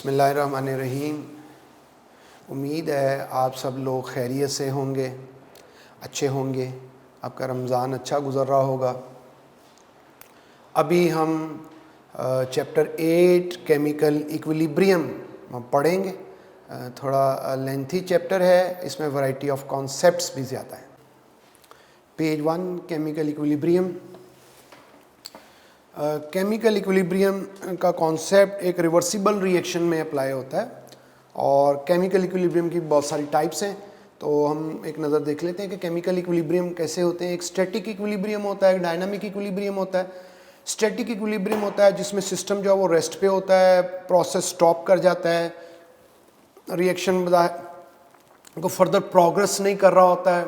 बिस्मिल्लाहिर्रहमानिर्रहीम। उम्मीद है आप सब लोग खैरियत से होंगे, अच्छे होंगे, आपका रमज़ान अच्छा गुज़र रहा होगा। अभी हम चैप्टर 8 केमिकल इक्विलिब्रियम पढ़ेंगे। थोड़ा लेंथी चैप्टर है, इसमें वैरायटी ऑफ कॉन्सेप्ट्स भी ज़्यादा है। Page 1 chemical equilibrium. Chemical equilibrium का कॉन्सेप्ट एक रिवर्सिबल रिएक्शन में अप्लाई होता है और केमिकल इक्विलिब्रियम की बहुत सारी टाइप्स हैं। तो हम एक नज़र देख लेते हैं कि केमिकल इक्विलिब्रियम कैसे होते हैं। एक स्टैटिक इक्विलिब्रियम होता है, एक डायनामिक इक्विलिब्रियम होता है। स्टैटिक इक्विलिब्रियम होता है जिसमें सिस्टम जो है वो रेस्ट पे होता है, प्रोसेस स्टॉप कर जाता है, रिएक्शन को फर्दर प्रोग्रेस नहीं कर रहा होता है,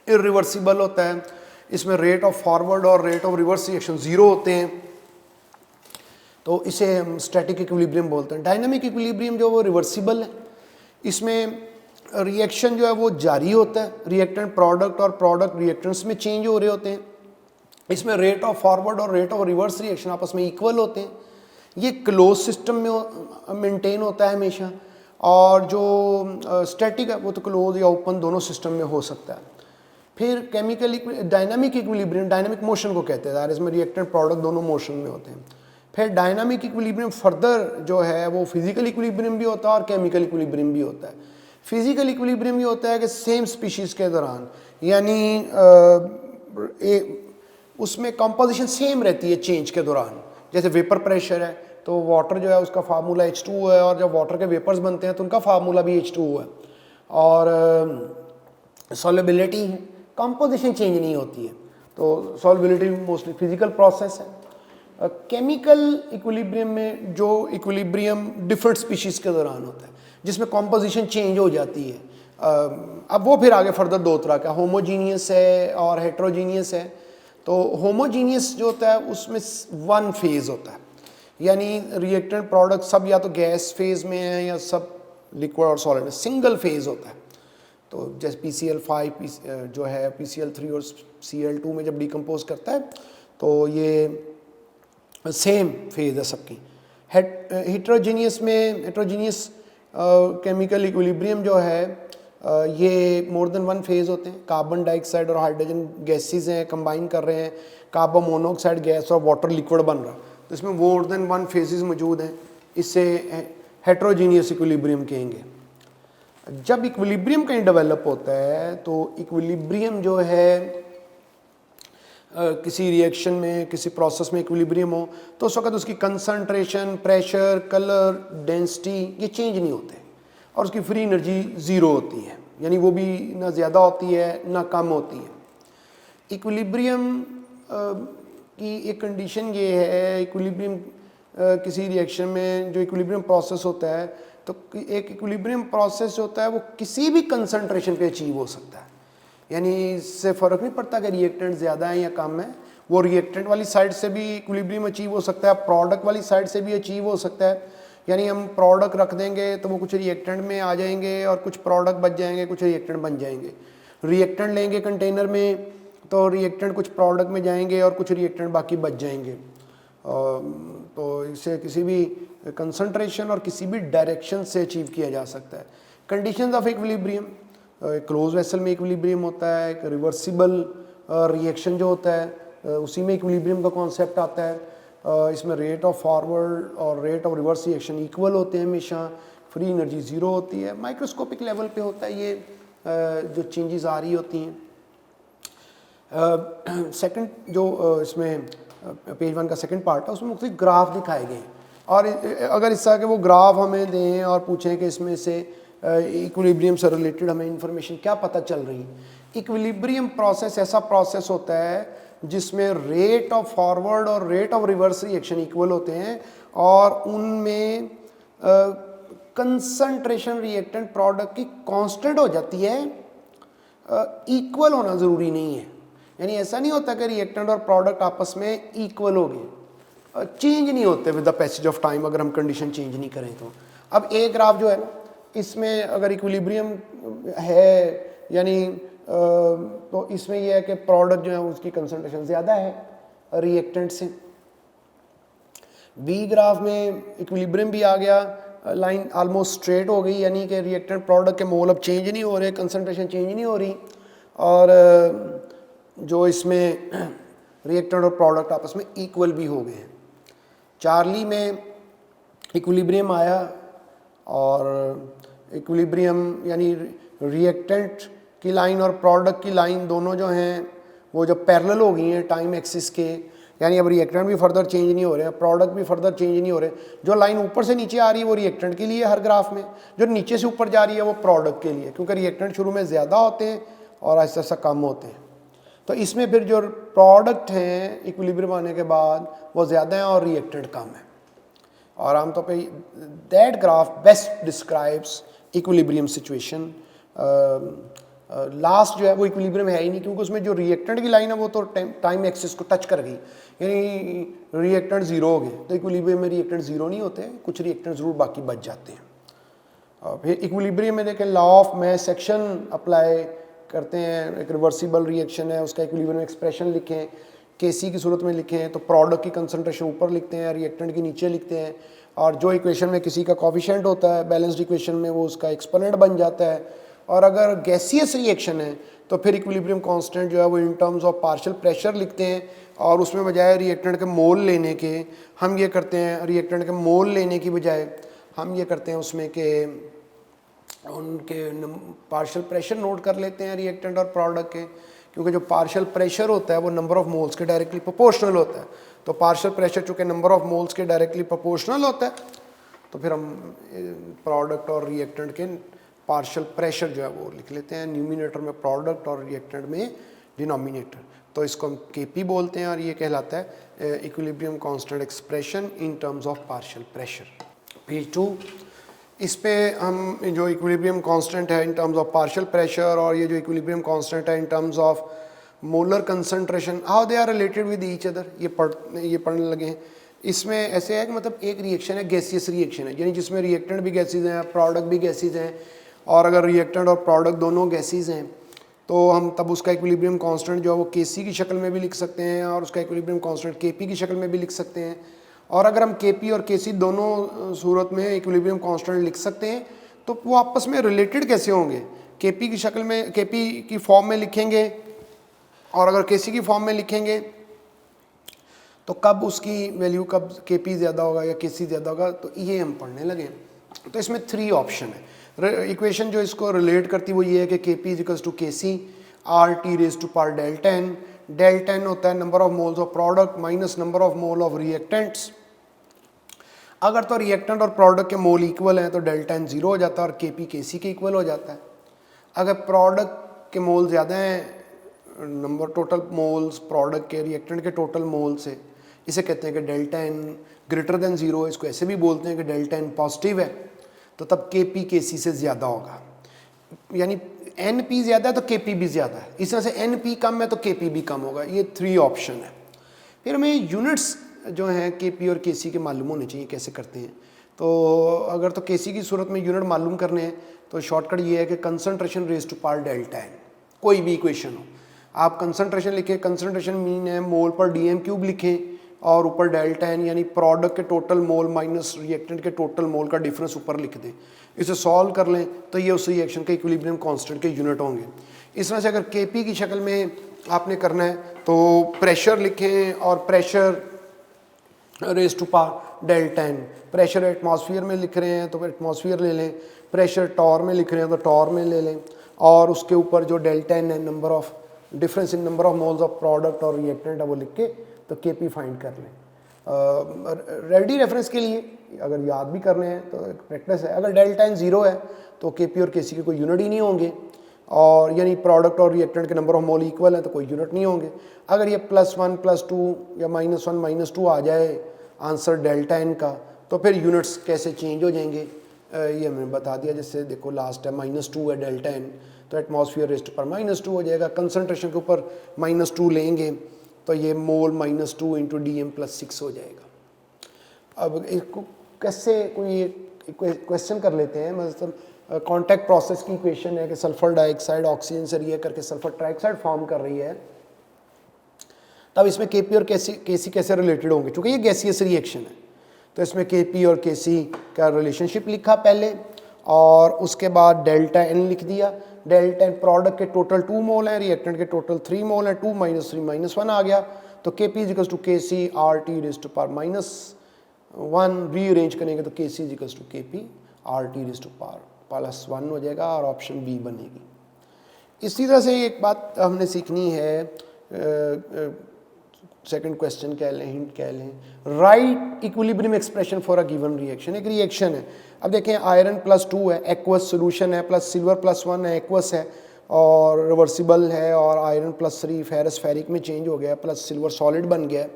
इरिवर्सिबल होता है। इसमें रेट ऑफ फॉरवर्ड और rate of reverse reaction zero होते हैं, तो इसे हम स्टैटिक इक्विलिब्रियम बोलते हैं। डायनामिक इक्विलिब्रियम जो वो रिवर्सिबल है, इसमें रिएक्शन जो है वो जारी होता है, रिएक्टेंट प्रोडक्ट और प्रोडक्ट रिएक्टेंट्स में चेंज हो रहे होते हैं। इसमें रेट ऑफ फॉरवर्ड और रेट ऑफ रिवर्स रिएक्शन आपस में इक्वल होते हैं। ये क्लोज सिस्टम में मेंटेन होता है हमेशा, और जो स्टैटिक है वो तो क्लोज या ओपन दोनों सिस्टम में हो सकता है। फिर chemical dynamic equilibrium, dynamic motion को कहते हैं, इसमें रिएक्टेंट प्रोडक्ट दोनों मोशन में होते हैं। फिर डायनामिक इक्विलिब्रियम फर्दर जो है वो फिजिकल इक्विलिब्रियम भी होता है और केमिकल इक्विलिब्रियम भी होता है। फिजिकल इक्विलिब्रियम ये होता है कि सेम स्पीशीज़ के दौरान, यानी उसमें कंपोजिशन सेम रहती है चेंज के दौरान। जैसे वेपर प्रेशर है तो वाटर जो है उसका फार्मूला H2O है, और जब वाटर के वेपर्स बनते हैं तो उनका फार्मूला भी H2O है। और सॉल्युबिलिटी है, कंपोजिशन चेंज नहीं होती है, तो सॉल्युबिलिटी मोस्टली फिजिकल प्रोसेस है। केमिकल इक्विलिब्रियम में जो इक्विलिब्रियम डिफरेंट स्पीशीज़ के दौरान होता है जिसमें कंपोजिशन चेंज हो जाती है। अब वो फिर आगे फर्दर दो तरह का, होमोजीनियस है और हेट्रोजीनियस है। तो होमोजीनियस जो होता है उसमें वन फेज़ होता है, यानी रिएक्टेंट प्रोडक्ट सब या तो गैस फेज़ में है या सब लिक्विड और सॉलिड में, सिंगल फेज़ होता है। तो जैसे PCl5 जो है PCl3 और Cl2 में जब डिकम्पोज करता है तो ये सेम फेज़ है सबकी। हेट्रोजीनियस में, हेट्रोजीनियस केमिकल इक्विलिब्रियम जो है ये मोर देन वन फेज़ होते हैं। कार्बन डाइऑक्साइड और हाइड्रोजन गैसेस हैं, कंबाइन कर रहे हैं, कार्बन मोनोऑक्साइड गैस और वाटर लिक्विड बन रहा है, तो इसमें मोर देन वन फेजेस मौजूद हैं। इससे हेट्रोजीनियस इक्विलिब्रियम कहेंगे। जब इक्विलिब्रियम कहीं डेवलप होता है तो इक्विलिब्रियम जो है किसी रिएक्शन में, किसी प्रोसेस में इक्विलिब्रियम हो तो उस वक्त उसकी कंसंट्रेशन, प्रेशर, कलर, डेंसिटी ये चेंज नहीं होते और उसकी फ्री एनर्जी ज़ीरो होती है, यानी वो भी ना ज़्यादा होती है ना कम होती है। इक्विलिब्रियम की एक कंडीशन ये है, इक्विलिब्रियम किसी रिएक्शन में जो इक्विलिब्रियम प्रोसेस होता है, तो एक इक्विलिब्रियम प्रोसेस होता है वो किसी भी कंसंट्रेशन पे अचीव हो सकता है, यानी इससे फ़र्क नहीं पड़ता कि रिएक्टेंट ज़्यादा है या कम है। वो रिएक्टेंट वाली साइड से भी इक्विलिब्रियम अचीव हो सकता है, प्रोडक्ट वाली साइड से भी अचीव हो सकता है। यानी हम प्रोडक्ट रख देंगे तो वो कुछ रिएक्टेंट में आ जाएंगे और कुछ प्रोडक्ट बच जाएंगे, कुछ रिएक्टेंट बन जाएंगे। रिएक्टेंट लेंगे कंटेनर में तो रिएक्टेंट कुछ प्रोडक्ट में जाएंगे और कुछ रिएक्टेंट बाकी बच जाएंगे। तो इसे किसी भी कंसंट्रेशन और किसी भी डायरेक्शन से अचीव किया जा सकता है। Conditions of equilibrium, close vessel में इक्विलिब्रियम होता है, एक रिवर्सिबल रिएक्शन जो होता है उसी में इक्विलिब्रियम का कॉन्सेप्ट आता है। इसमें रेट ऑफ फॉरवर्ड और rate of reverse reaction equal होते हैं हमेशा, फ्री एनर्जी ज़ीरो होती है। माइक्रोस्कोपिक लेवल पे होता है ये जो चेंजेस आ रही होती हैं। सेकंड जो इसमें पेज 1 का सेकंड पार्ट है उसमें मुख्तलिफ ग्राफ दिखाए गए हैं, और अगर इस तरह के वो ग्राफ हमें दें और पूछें कि इसमें से इक्विलिब्रियम से रिलेटेड हमें इंफॉर्मेशन क्या पता चल रही है। इक्विलिब्रियम प्रोसेस ऐसा प्रोसेस होता है जिसमें रेट ऑफ फॉरवर्ड और rate of reverse reaction equal होते हैं, और उनमें कंसंट्रेशन रिएक्टेंट प्रोडक्ट की कांस्टेंट हो जाती है। इक्वल होना ज़रूरी नहीं है, यानी ऐसा नहीं होता कि रिएक्टेंट और प्रोडक्ट आपस में इक्वल हो गए, चेंज नहीं होते with the passage of time अगर हम कंडीशन चेंज नहीं करें तो। अब एक ग्राफ जो है ना, इसमें अगर इक्विलिब्रियम है यानी तो इसमें यह है कि प्रोडक्ट जो है उसकी कंसंट्रेशन ज़्यादा है रिएक्टेंट से। बी ग्राफ में इक्विलिब्रियम भी आ गया, लाइन ऑलमोस्ट स्ट्रेट हो गई, यानी कि रिएक्टेंट प्रोडक्ट के मोल अब चेंज नहीं हो रहे, कंसनट्रेशन चेंज नहीं हो रही, और जो इसमें रिएक्टेंट और प्रोडक्ट आपस में इक्वल भी हो गए हैं। चार्ली में इक्विलिब्रियम आया, और इक्विलिब्रियम यानी रिएक्टेंट की लाइन और प्रोडक्ट की लाइन दोनों जो हैं वो जब पैरेलल हो गई हैं टाइम एक्सिस के, यानी अब रिएक्टेंट भी फर्दर चेंज नहीं हो रहे हैं, प्रोडक्ट भी फर्दर चेंज नहीं हो रहे। जो लाइन ऊपर से नीचे आ रही है वो रिएक्टेंट के लिए हर ग्राफ में, जो नीचे से ऊपर जा रही है वो प्रोडक्ट के लिए, क्योंकि रिएक्टेंट शुरू में ज़्यादा होते हैं और ऐसा ऐसा कम होते हैं। तो इसमें फिर जो प्रोडक्ट हैं इक्विलिब्रियम आने के बाद वो ज़्यादा हैं और रिएक्टेंट कम है, और आमतौर पे that graph best describes equilibrium situation. Last जो है वो इक्विलिब्रियम है ही नहीं, क्योंकि उसमें जो रिएक्टेंट की लाइन है वो तो टाइम एक्सिस को टच कर गई, यानी रिएक्टेंट ज़ीरो हो गए। तो इक्विलिब्रियम में रिएक्टेंट ज़ीरो नहीं होते, कुछ रिएक्टेंट ज़रूर बाकी बच जाते हैं। और फिर इक्विलिब्रियम में देखें law of mass section apply करते हैं, एक रिवर्सिबल रिएक्शन है, उसका इक्विलिब्रियम एक्सप्रेशन लिखें, केसी की सूरत में लिखें तो प्रोडक्ट की कंसंट्रेशन ऊपर लिखते हैं, रिएक्टेंट की नीचे लिखते हैं, और जो इक्वेशन में किसी का कोफिशिएंट होता है बैलेंस्ड इक्वेशन में वो उसका एक्सपोनेंट बन जाता है। और अगर गैसियस रिएक्शन है तो फिर इक्विलिब्रियम कांस्टेंट जो है वो इन टर्म्स ऑफ पार्शियल प्रेशर लिखते हैं, और उसमें बजाय रिएक्टेंट के मोल लेने के हम ये करते हैं, रिएक्टेंट के मोल लेने की बजाय हम ये करते हैं उसमें के उनके पार्शियल प्रेशर नोट कर लेते हैं रिएक्टेंट और प्रोडक्ट के, क्योंकि जो पार्शियल प्रेशर होता है वो नंबर ऑफ मोल्स के डायरेक्टली प्रोपोर्शनल होता है। तो पार्शियल प्रेशर चूँकि नंबर ऑफ मोल्स के डायरेक्टली प्रोपोर्शनल होता है, तो फिर हम प्रोडक्ट और रिएक्टेंट के पार्शियल प्रेशर जो है वो लिख लेते हैं, न्यूमिनेटर में प्रोडक्ट और रिएक्टेंट में डिनोमिनेटर। तो इसको हम केपी बोलते हैं, और ये कहलाता है equilibrium constant expression in terms of partial pressure. Page 2, इस पे हम जो इक्विलिब्रियम कांस्टेंट है in terms of partial pressure, और ये जो इक्विलिब्रियम कांस्टेंट है in terms of molar concentration, how they are related with each other, ये पढ़ने लगे हैं। इसमें ऐसे है कि मतलब एक रिएक्शन है गैसियस रिएक्शन है, यानी जिसमें रिएक्टेंट भी गैसेज हैं, प्रोडक्ट भी गैसेज हैं, और अगर रिएक्टेंट और प्रोडक्ट दोनों गैसेज हैं तो हम तब उसका इक्विलिब्रियम कांस्टेंट जो है वो केसी की शक्ल में भी लिख सकते हैं, और उसका इक्विलिब्रियम कांस्टेंट केपी की शक्ल में भी लिख सकते हैं। और अगर हम केपी और केसी दोनों सूरत में इक्विलिब्रियम कांस्टेंट लिख सकते हैं तो वो आपस में रिलेटेड कैसे होंगे, केपी की शक्ल में केपी की फॉर्म में लिखेंगे, और अगर केसी की फॉर्म में लिखेंगे तो कब उसकी वैल्यू, कब केपी ज़्यादा होगा या केसी ज़्यादा होगा, तो ये हम पढ़ने लगे। तो इसमें 3 ऑप्शन है। इक्वेशन जो इसको रिलेट करती है वो ये है कि Kp is equals to Kc R T raise to power delta n. Delta n होता है number of moles of product minus number of mole of reactants. अगर तो रिएक्टेंट और प्रोडक्ट के मोल इक्वल हैं तो डेल्टा एन 0 हो जाता है और केपी केसी के इक्वल हो जाता है। अगर प्रोडक्ट के मोल ज़्यादा हैं, नंबर टोटल मोल्स प्रोडक्ट के रिएक्टेंट के टोटल मोल से, इसे कहते हैं कि डेल्टा एन ग्रेटर देन 0। इसको ऐसे भी बोलते हैं कि डेल्टा एन पॉजिटिव है, तो तब के पी के सी से ज़्यादा होगा, यानी एन पी ज़्यादा है तो के पी भी ज़्यादा है। इस तरह से एन पी कम है तो के पी भी कम होगा। ये 3 ऑप्शन है। फिर हमें यूनिट्स जो हैं के पी और के सी के मालूम होने चाहिए, कैसे करते हैं। तो अगर तो के सी की सूरत में यूनिट मालूम करने हैं तो शॉर्टकट ये है कि concentration raise to power delta n, कोई भी इक्वेशन हो आप कंसनट्रेशन लिखें, कंसनट्रेशन मीन है मोल पर डी एम क्यूब लिखें, और ऊपर डेल्टा एन यानी प्रोडक्ट के टोटल मोल माइनस रिएक्टेंट के टोटल मोल का डिफरेंस ऊपर लिख दें। इसे सॉल्व कर लें तो ये उस रिएक्शन के इक्विलिब्रियम कांस्टेंट के यूनिट होंगे। इस तरह से अगर केपी की शक्ल में आपने करना है तो प्रेशर लिखें और pressure raise to power delta n. Pressure atmosphere में लिख रहे हैं तो एटमॉस्फेयर ले लें, प्रेशर टॉर में लिख रहे हैं तो टॉर में ले लें, और उसके ऊपर जो डेल्टा एन है number of difference in number of moles of product और रिएक्टेंट है वो लिख के तो केपी फाइंड कर लें। रेडी रेफरेंस के लिए अगर याद भी करने हैं तो प्रैक्टिस है। अगर डेल्टा एन 0 है तो केपी और केसी के कोई यूनिट ही नहीं होंगे, और यानी प्रोडक्ट और रिएक्टेंट के नंबर ऑफ मोल इक्वल है तो कोई यूनिट नहीं होंगे। अगर ये +1 +2 या -1 -2 आ जाए आंसर डेल्टा एन का, तो फिर यूनिट्स कैसे चेंज हो जाएंगे ये हमने बता दिया। जैसे देखो लास्ट है -2 है डेल्टा एन, तो एटमॉस्फेयर रेस्ट पर -2 हो जाएगा। कंसनट्रेशन के ऊपर -2 लेंगे तो ये मोल -2 इंटू DM +6 हो जाएगा। अब इसको कैसे कोई क्वेश्चन कर लेते हैं, मतलब कॉन्टैक्ट प्रोसेस की इक्वेशन है कि सल्फर डाइऑक्साइड ऑक्सीजन से रिएक्ट करके सल्फर ट्राइऑक्साइड फॉर्म कर रही है, तब इसमें केपी और केसी कैसे रिलेटेड होंगे, क्योंकि ये गैसियस रिएक्शन है। तो इसमें Kp और Kc का रिलेशनशिप लिखा पहले, और उसके बाद डेल्टा N लिख दिया। डेल्टा N प्रोडक्ट के टोटल 2 मोल हैं, रिएक्टेंट के टोटल 3 मोल हैं, 2 - 3 - 1 आ गया। तो Kp = Kc RT⁻1, रीअरेंज करेंगे तो Kc = Kp RT⁻1 हो जाएगा और ऑप्शन बी बनेगी। इसी तरह से एक बात हमने सीखनी है, सेकंड क्वेश्चन कह लें, हिंट कह लें, right equilibrium expression for a given reaction. एक रिएक्शन है, अब देखें आयरन +2 है, एक्वस सोल्यूशन है, प्लस सिल्वर +1 है, एक्वस है और रिवर्सिबल है, और आयरन +3 फेरस फेरिक में चेंज हो गया, प्लस सिल्वर सॉलिड बन गया।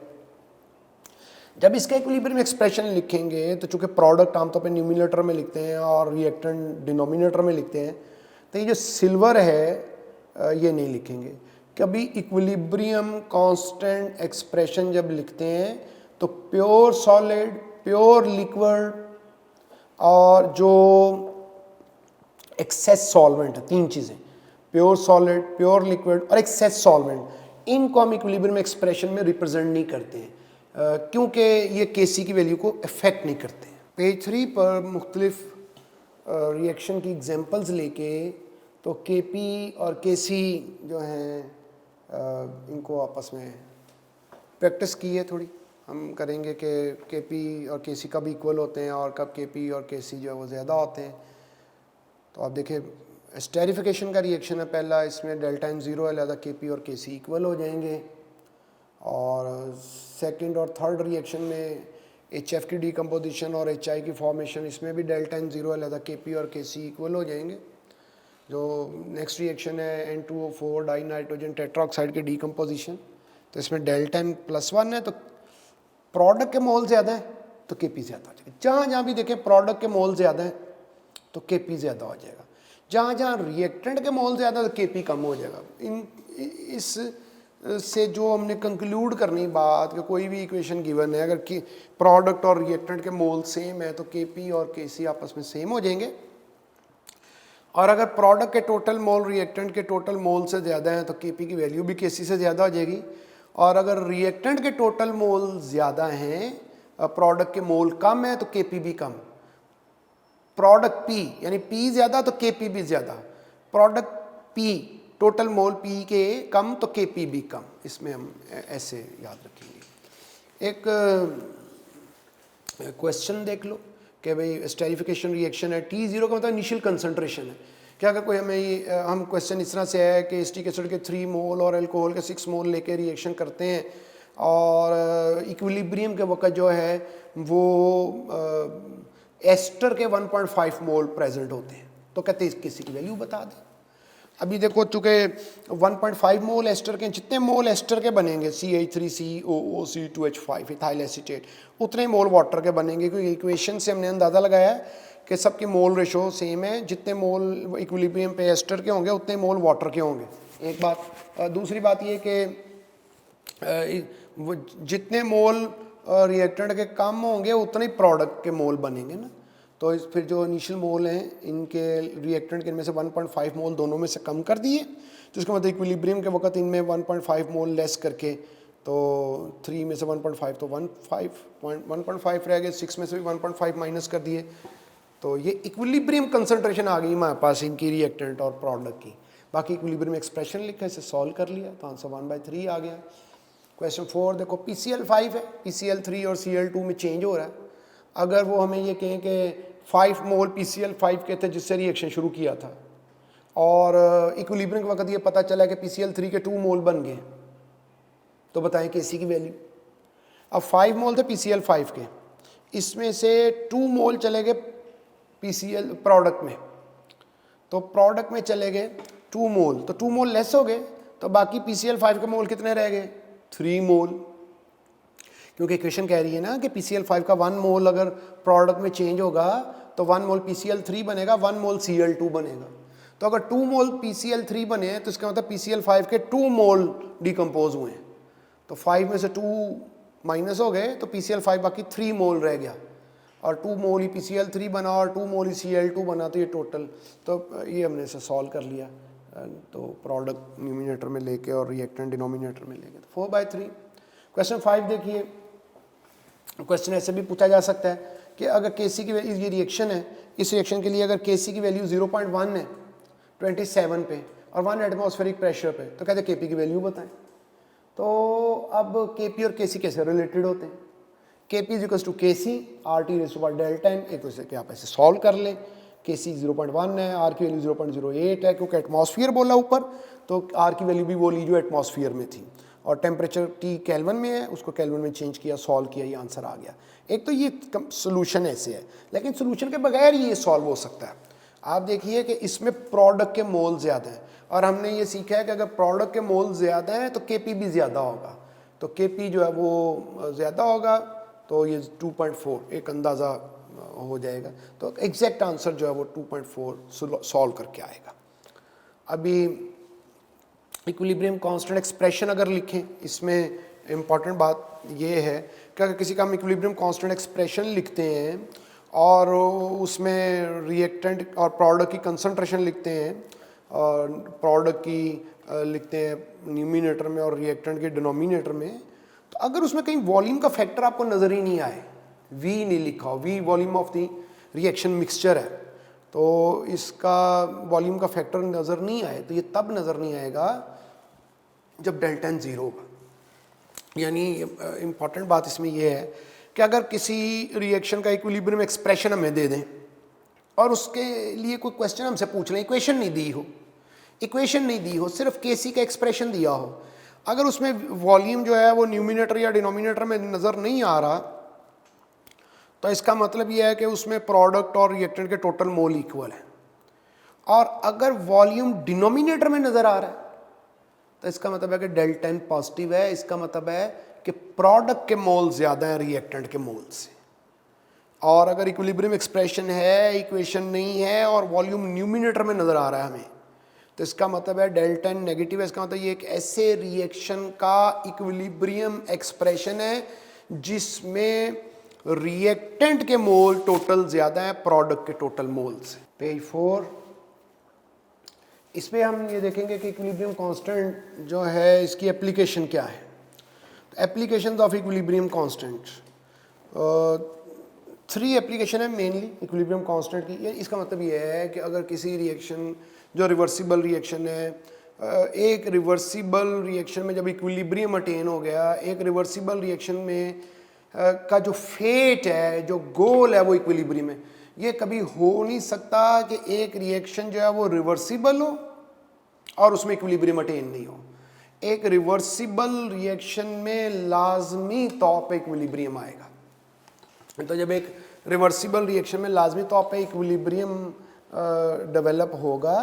जब इसका इक्विलिब्रियम एक्सप्रेशन लिखेंगे तो चूंकि प्रोडक्ट आमतौर पे न्यूमिनेटर में लिखते हैं और रिएक्टेंट डिनोमिनेटर में लिखते हैं, तो ये जो सिल्वर है ये नहीं लिखेंगे। कभी इक्विलिब्रियम कांस्टेंट एक्सप्रेशन जब लिखते हैं तो प्योर सॉलिड, प्योर लिक्विड और जो एक्सेस सॉल्वेंट है, 3 चीज़ें, प्योर सॉलिड, प्योर लिक्विड और एक्सेस सॉल्वेंट, इनको हम इक्विलिब्रियम एक्सप्रेशन में रिप्रेजेंट नहीं करते हैं क्योंकि ये Kc की वैल्यू को इफेक्ट नहीं करते हैं। पेज 3 पर मुख्तलिफ रिएक्शन की एग्जांपल्स लेके तो Kp और Kc जो हैं इनको आपस में प्रैक्टिस की है थोड़ी। हम करेंगे कि Kp और Kc कब इक्वल होते हैं और कब Kp और Kc जो है वो ज़्यादा होते हैं। तो आप देखिए स्टेरिफिकेशन का रिएक्शन है पहला, इसमें डेल्टा N 0 है, लिहाजा Kp और Kc इक्वल हो जाएंगे। और सेकंड और थर्ड रिएक्शन में HF की डिकम्पोजिशन और HI की फॉर्मेशन, इसमें भी डेल्टा N 0 है, लिहाजा Kp और Kc इक्वल हो जाएंगे। जो नेक्स्ट रिएक्शन है N2O4 डाई नाइट्रोजन टेट्राऑक्साइड की डिकम्पोजिशन, तो इसमें डेल्टा N +1 है, तो प्रोडक्ट के मोल ज़्यादा है तो Kp ज़्यादा हो जाएगा। जहाँ जहाँ भी देखें प्रोडक्ट के मोल ज़्यादा है तो Kp ज़्यादा हो जाएगा, जहाँ जहाँ रिएक्टेंट के मोल ज़्यादा तो Kp कम हो जाएगा। इस से जो हमने कंक्लूड करनी बात कि कोई भी इक्वेशन गिवन है, अगर कि प्रोडक्ट और रिएक्टेंट के मोल सेम है तो Kp और Kc आपस में सेम हो जाएंगे, और अगर प्रोडक्ट के टोटल मोल रिएक्टेंट के टोटल मोल से ज़्यादा है तो Kp की वैल्यू भी Kc से ज़्यादा हो जाएगी, और अगर रिएक्टेंट के टोटल मोल ज़्यादा हैं, प्रोडक्ट के मोल कम है तो Kp भी कम। प्रोडक्ट P यानी P ज़्यादा तो Kp भी ज़्यादा, product P total mole P के कम तो Kp भी कम। इसमें हम ऐसे याद रखेंगे। एक क्वेश्चन देख लो कि भाई स्टेरिफिकेशन रिएक्शन है, T0 का मतलब इनिशियल कंसंट्रेशन है। क्या अगर कोई हम क्वेश्चन इस तरह से है कि एसिटिक एसिड के 3 मोल और अल्कोहल के 6 मोल लेके रिएक्शन करते हैं और इक्विलिब्रियम के वक्त जो है वो एस्टर के 1.5 मोल प्रेजेंट होते हैं, तो कहते हैं किसी की वैल्यू बता दें। अभी देखो चूँकि 1.5 मोल एस्टर के, जितने मोल एस्टर के बनेंगे CH3COOC2H5 इथाइल एसीटेट, उतने मोल वाटर के बनेंगे, क्योंकि इक्वेशन से हमने अंदाज़ा लगाया है कि सबकी मोल रेशो सेम है। जितने मोल इक्विलिब्रियम पे एस्टर के होंगे उतने मोल वाटर के होंगे, एक बात। दूसरी बात ये कि जितने मोल रिएक्टेंट के कम होंगे उतने ही प्रोडक्ट के मोल बनेंगे ना। तो फिर जो इनिशियल मोल हैं इनके रिएक्टेंट के, इनमें से 1.5 मोल दोनों में से कम कर दिए, तो इसका मतलब इक्विलिब्रियम के वक्त इनमें 1.5 मोल लेस करके, तो 3 में से 1.5 तो 1.5 रह गए, 6 में से भी 1.5 माइनस कर दिए, तो ये इक्विलिब्रियम कंसंट्रेशन आ गई हमारे पास इनकी रिएक्टेंट और प्रोडक्ट की। बाकी इक्विलिब्रियम एक्सप्रेशन लिखा, इसे सॉल्व कर लिया तो आंसर 1/3 आ गया। क्वेश्चन 4 देखो, PCl5 है, PCl3 और Cl2 में चेंज हो रहा है। अगर वो हमें ये कहें कि 5 मोल PCl5 के थे जिससे रिएक्शन शुरू किया था, और इक्विलिब्रियम के वक्त ये पता चला कि PCl3 के 2 मोल बन गए, तो बताएं Kc की वैल्यू। अब 5 मोल थे PCl5 के, इसमें से 2 मोल चले गए PCl प्रोडक्ट में, तो प्रोडक्ट में चले गए 2 मोल, तो 2 मोल लेस हो गए, तो बाकी PCl5 के मोल कितने रह गए? 3 मोल, क्योंकि इक्वेशन कह रही है ना कि PCl5 का 1 मोल अगर प्रोडक्ट में चेंज होगा तो 1 मोल PCl3 बनेगा, 1 मोल Cl2 बनेगा। तो अगर 2 मोल PCl3 बने तो इसका मतलब PCl5 के 2 मोल डिकम्पोज हुए हैं, तो 5 में से 2 माइनस हो गए तो PCl5 बाकी 3 मोल रह गया, और 2 मोल ही PCl3 बना और 2 मोल ही Cl2 बना, तो ये टोटल, तो ये हमने इसे सॉल्व कर लिया। तो प्रोडक्ट न्यूमिनेटर में लेके और रिएक्टेंट डिनोमिनेटर में लेके, तो 4/3। क्वेश्चन 5 देखिए, क्वेश्चन ऐसे भी पूछा जा सकता है कि अगर Kc की ये रिएक्शन है, इस रिएक्शन के लिए अगर Kc की वैल्यू 0.1 है 27 पे और 1 एटमॉस्फेरिक प्रेशर पे, तो कहते हैं Kp की वैल्यू बताएं। तो अब Kp और Kc कैसे रिलेटेड होते हैं? Kp is equals to Kc RT raise to power delta n, एक दूसरे के आप ऐसे सॉल्व कर लें। Kc 0.1 है, R की वैल्यू 0.08 है, क्योंकि एटमॉस्फेयर बोला ऊपर, तो R की वैल्यू भी वो ली जो एटमॉस्फेयर में थी, और टेम्परेचर T केल्विन में है, उसको केल्विन में चेंज किया, सॉल्व किया, ये आंसर आ गया। एक तो ये सोल्यूशन ऐसे है, लेकिन सोल्यूशन के बगैर ये सॉल्व हो सकता है। आप देखिए कि इसमें प्रोडक्ट के मोल ज़्यादा हैं, और हमने ये सीखा है कि अगर प्रोडक्ट के मोल ज़्यादा हैं तो Kp भी ज़्यादा होगा, तो Kp जो है वो ज़्यादा होगा, तो ये 2.4 एक अंदाज़ा हो जाएगा। तो एग्जैक्ट आंसर जो है वो 2.4 सॉल्व करके आएगा। अभी इक्विलिब्रियम कांस्टेंट एक्सप्रेशन अगर लिखें, इसमें इम्पॉर्टेंट बात ये है कि अगर किसी का हम इक्विलिब्रियम कांस्टेंट एक्सप्रेशन लिखते हैं और उसमें रिएक्टेंट और प्रोडक्ट की कंसंट्रेशन लिखते हैं, और प्रोडक्ट की लिखते हैं न्यूमिनेटर में और रिएक्टेंट के डिनोमिनेटर में, तो अगर उसमें कहीं वॉल्यूम का फैक्टर आपको नज़र ही नहीं आए, V नहीं लिखा हो, V volume of the reaction mixture है, तो इसका वॉल्यूम का फैक्टर नज़र नहीं आए, तो ये तब नज़र नहीं आएगा जब डेल्टा n 0 होगा। यानी इम्पॉर्टेंट बात इसमें यह है कि अगर किसी रिएक्शन का इक्विलिब्रियम एक्सप्रेशन हमें दे दें और उसके लिए कोई क्वेश्चन हमसे पूछ लें, इक्वेशन नहीं दी हो, सिर्फ Kc का एक्सप्रेशन दिया हो, अगर उसमें वॉल्यूम जो है वो न्यूमिनेटर या डिनोमिनेटर में नज़र नहीं आ रहा, तो इसका मतलब यह है कि उसमें प्रोडक्ट और रिएक्टेंट के टोटल मोल इक्वल है। और अगर वॉल्यूम डिनोमिनेटर में नज़र आ रहा है, तो इसका मतलब है कि डेल्टा n पॉजिटिव है, इसका मतलब है कि प्रोडक्ट के मोल ज़्यादा है रिएक्टेंट के मोल से। और अगर इक्विलिब्रियम एक्सप्रेशन है, इक्वेशन नहीं है, और वॉल्यूम न्यूमिनेटर में नज़र आ रहा है हमें, तो इसका मतलब है डेल्टा n नेगेटिव है। इसका मतलब ये एक ऐसे रिएक्शन का इक्विलिब्रियम एक्सप्रेशन है जिसमें रिएक्टेंट के मोल टोटल ज़्यादा है प्रोडक्ट के टोटल मोल से। पेज 4, इसमें हम ये देखेंगे कि इक्विलिब्रियम कांस्टेंट जो है इसकी एप्लीकेशन क्या है। Applications of equilibrium constant, 3 application है मेनली इक्विलिब्रियम कांस्टेंट की। इसका मतलब ये है कि अगर किसी रिएक्शन जो रिवर्सिबल रिएक्शन है, एक रिवर्सिबल रिएक्शन में जब इक्विलिब्रियम अटेन हो गया, एक रिवर्सिबल रिएक्शन में का जो फेट है, जो गोल है वो इक्विलिब्रियम है, ये कभी हो नहीं सकता कि एक रिएक्शन जो है वो रिवर्सिबल हो और उसमें इक्विलिब्रियम अटेन नहीं हो। एक रिवर्सिबल रिएक्शन में लाजमी तौर पे इक्विलिब्रियम आएगा। तो जब एक रिवर्सिबल रिएक्शन में लाजमी तौर पे इक्विलिब्रियम डेवलप होगा,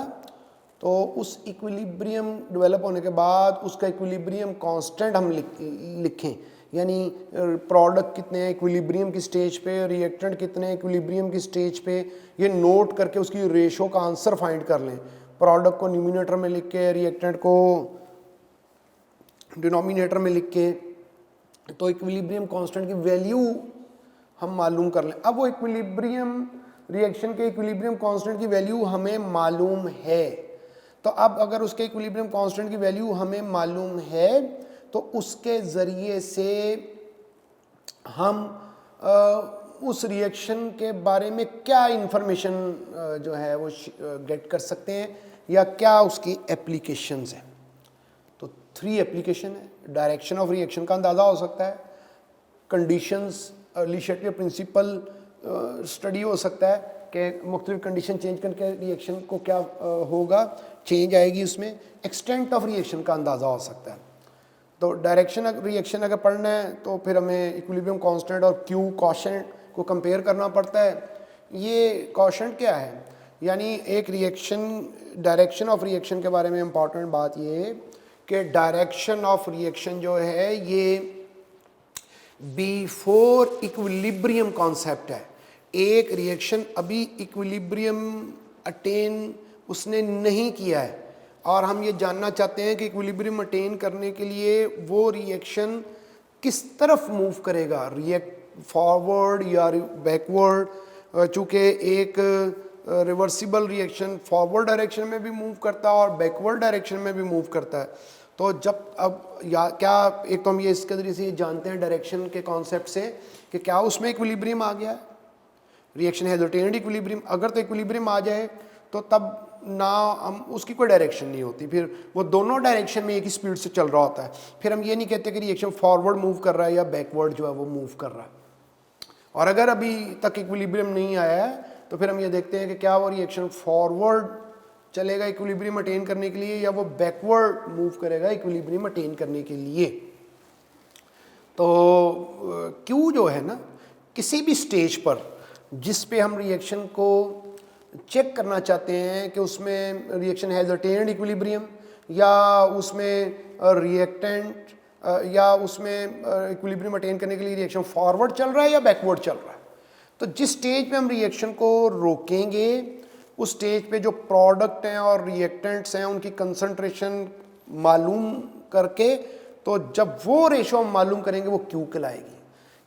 तो उस इक्विलिब्रियम डेवलप होने के बाद उसका इक्विलिब्रियम कांस्टेंट हम लिखें, यानी प्रोडक्ट कितने हैं इक्विलिब्रियम की स्टेज पे, रिएक्टेंट कितने हैं इक्विलिब्रियम की स्टेज पे, ये नोट करके उसकी रेशो का आंसर फाइंड कर लें। प्रोडक्ट को न्यूमिनेटर में लिख के, रिएक्टेंट को डिनोमिनेटर में लिख के, तो इक्विलिब्रियम कांस्टेंट की वैल्यू हम मालूम कर लें। अब वो इक्विलिब्रियम रिएक्शन के इक्विलिब्रियम कांस्टेंट की वैल्यू हमें मालूम है, तो अब अगर उसके इक्विलिब्रियम कांस्टेंट की वैल्यू हमें मालूम है, तो उसके ज़रिए से हम उस रिएक्शन के बारे में क्या इंफॉर्मेशन जो है वो गेट कर सकते हैं, या क्या उसकी एप्लीकेशंस हैं। तो 3 एप्लीकेशन है। डायरेक्शन ऑफ रिएक्शन का अंदाज़ा हो सकता है, conditions le Chatelier principle study हो सकता है कि मुख्तलिफ कंडीशन चेंज करके रिएक्शन को क्या होगा, चेंज आएगी उसमें। एक्सटेंट ऑफ रिएक्शन का अंदाज़ा हो सकता है। तो डायरेक्शन रिएक्शन अगर पढ़ना है तो फिर हमें इक्विलिब्रियम कांस्टेंट और क्यू कॉशेंट को कंपेयर करना पड़ता है। ये कॉशेंट क्या है, यानी एक रिएक्शन, डायरेक्शन ऑफ रिएक्शन के बारे में इम्पॉर्टेंट बात ये है कि डायरेक्शन ऑफ रिएक्शन जो है ये बिफोर इक्विलिब्रियम कॉन्सेप्ट है। एक रिएक्शन अभी इक्विलिब्रियम अटेन उसने नहीं किया है, और हम ये जानना चाहते हैं कि इक्विलिब्रियम अटेन करने के लिए वो रिएक्शन किस तरफ मूव करेगा, रिएक्ट फॉरवर्ड या बैकवर्ड। चूँकि एक रिवर्सिबल रिएक्शन फॉरवर्ड डायरेक्शन में भी मूव करता है और बैकवर्ड डायरेक्शन में भी मूव करता है, तो जब अब या क्या एक तो हम ये इसके जरिए से ये जानते हैं डायरेक्शन के कॉन्सेप्ट से कि क्या उसमें इक्विलिब्रियम आ गया है, रिएक्शन हैज अटेन्ड इक्विलिब्रियम। अगर तो इक्विलिब्रियम आ जाए तो तब ना हम उसकी कोई डायरेक्शन नहीं होती, फिर वो दोनों डायरेक्शन में एक ही स्पीड से चल रहा होता है। फिर हम ये नहीं कहते कि रिएक्शन फॉरवर्ड मूव कर रहा है या बैकवर्ड जो है वो मूव कर रहा है। और अगर अभी तक इक्विलिब्रियम नहीं आया है तो फिर हम ये देखते हैं कि क्या वो रिएक्शन फॉरवर्ड चलेगा इक्विलिब्रियम अटेन करने के लिए या वो बैकवर्ड मूव करेगा इक्विलिब्रियम अटेन करने के लिए। तो क्यू जो है ना, किसी भी स्टेज पर जिस पे हम रिएक्शन को चेक करना चाहते हैं कि उसमें रिएक्शन हैज़ अटेन्ड इक्विलिब्रियम या उसमें रिएक्टेंट या उसमें इक्विलिब्रियम अटेन करने के लिए रिएक्शन फॉरवर्ड चल रहा है या बैकवर्ड चल रहा है, तो जिस स्टेज पे हम रिएक्शन को रोकेंगे उस स्टेज पे जो प्रोडक्ट हैं और रिएक्टेंट्स हैं उनकी कंसंट्रेशन मालूम करके, तो जब वो रेशो हम मालूम करेंगे वो क्यू कहलाएगी।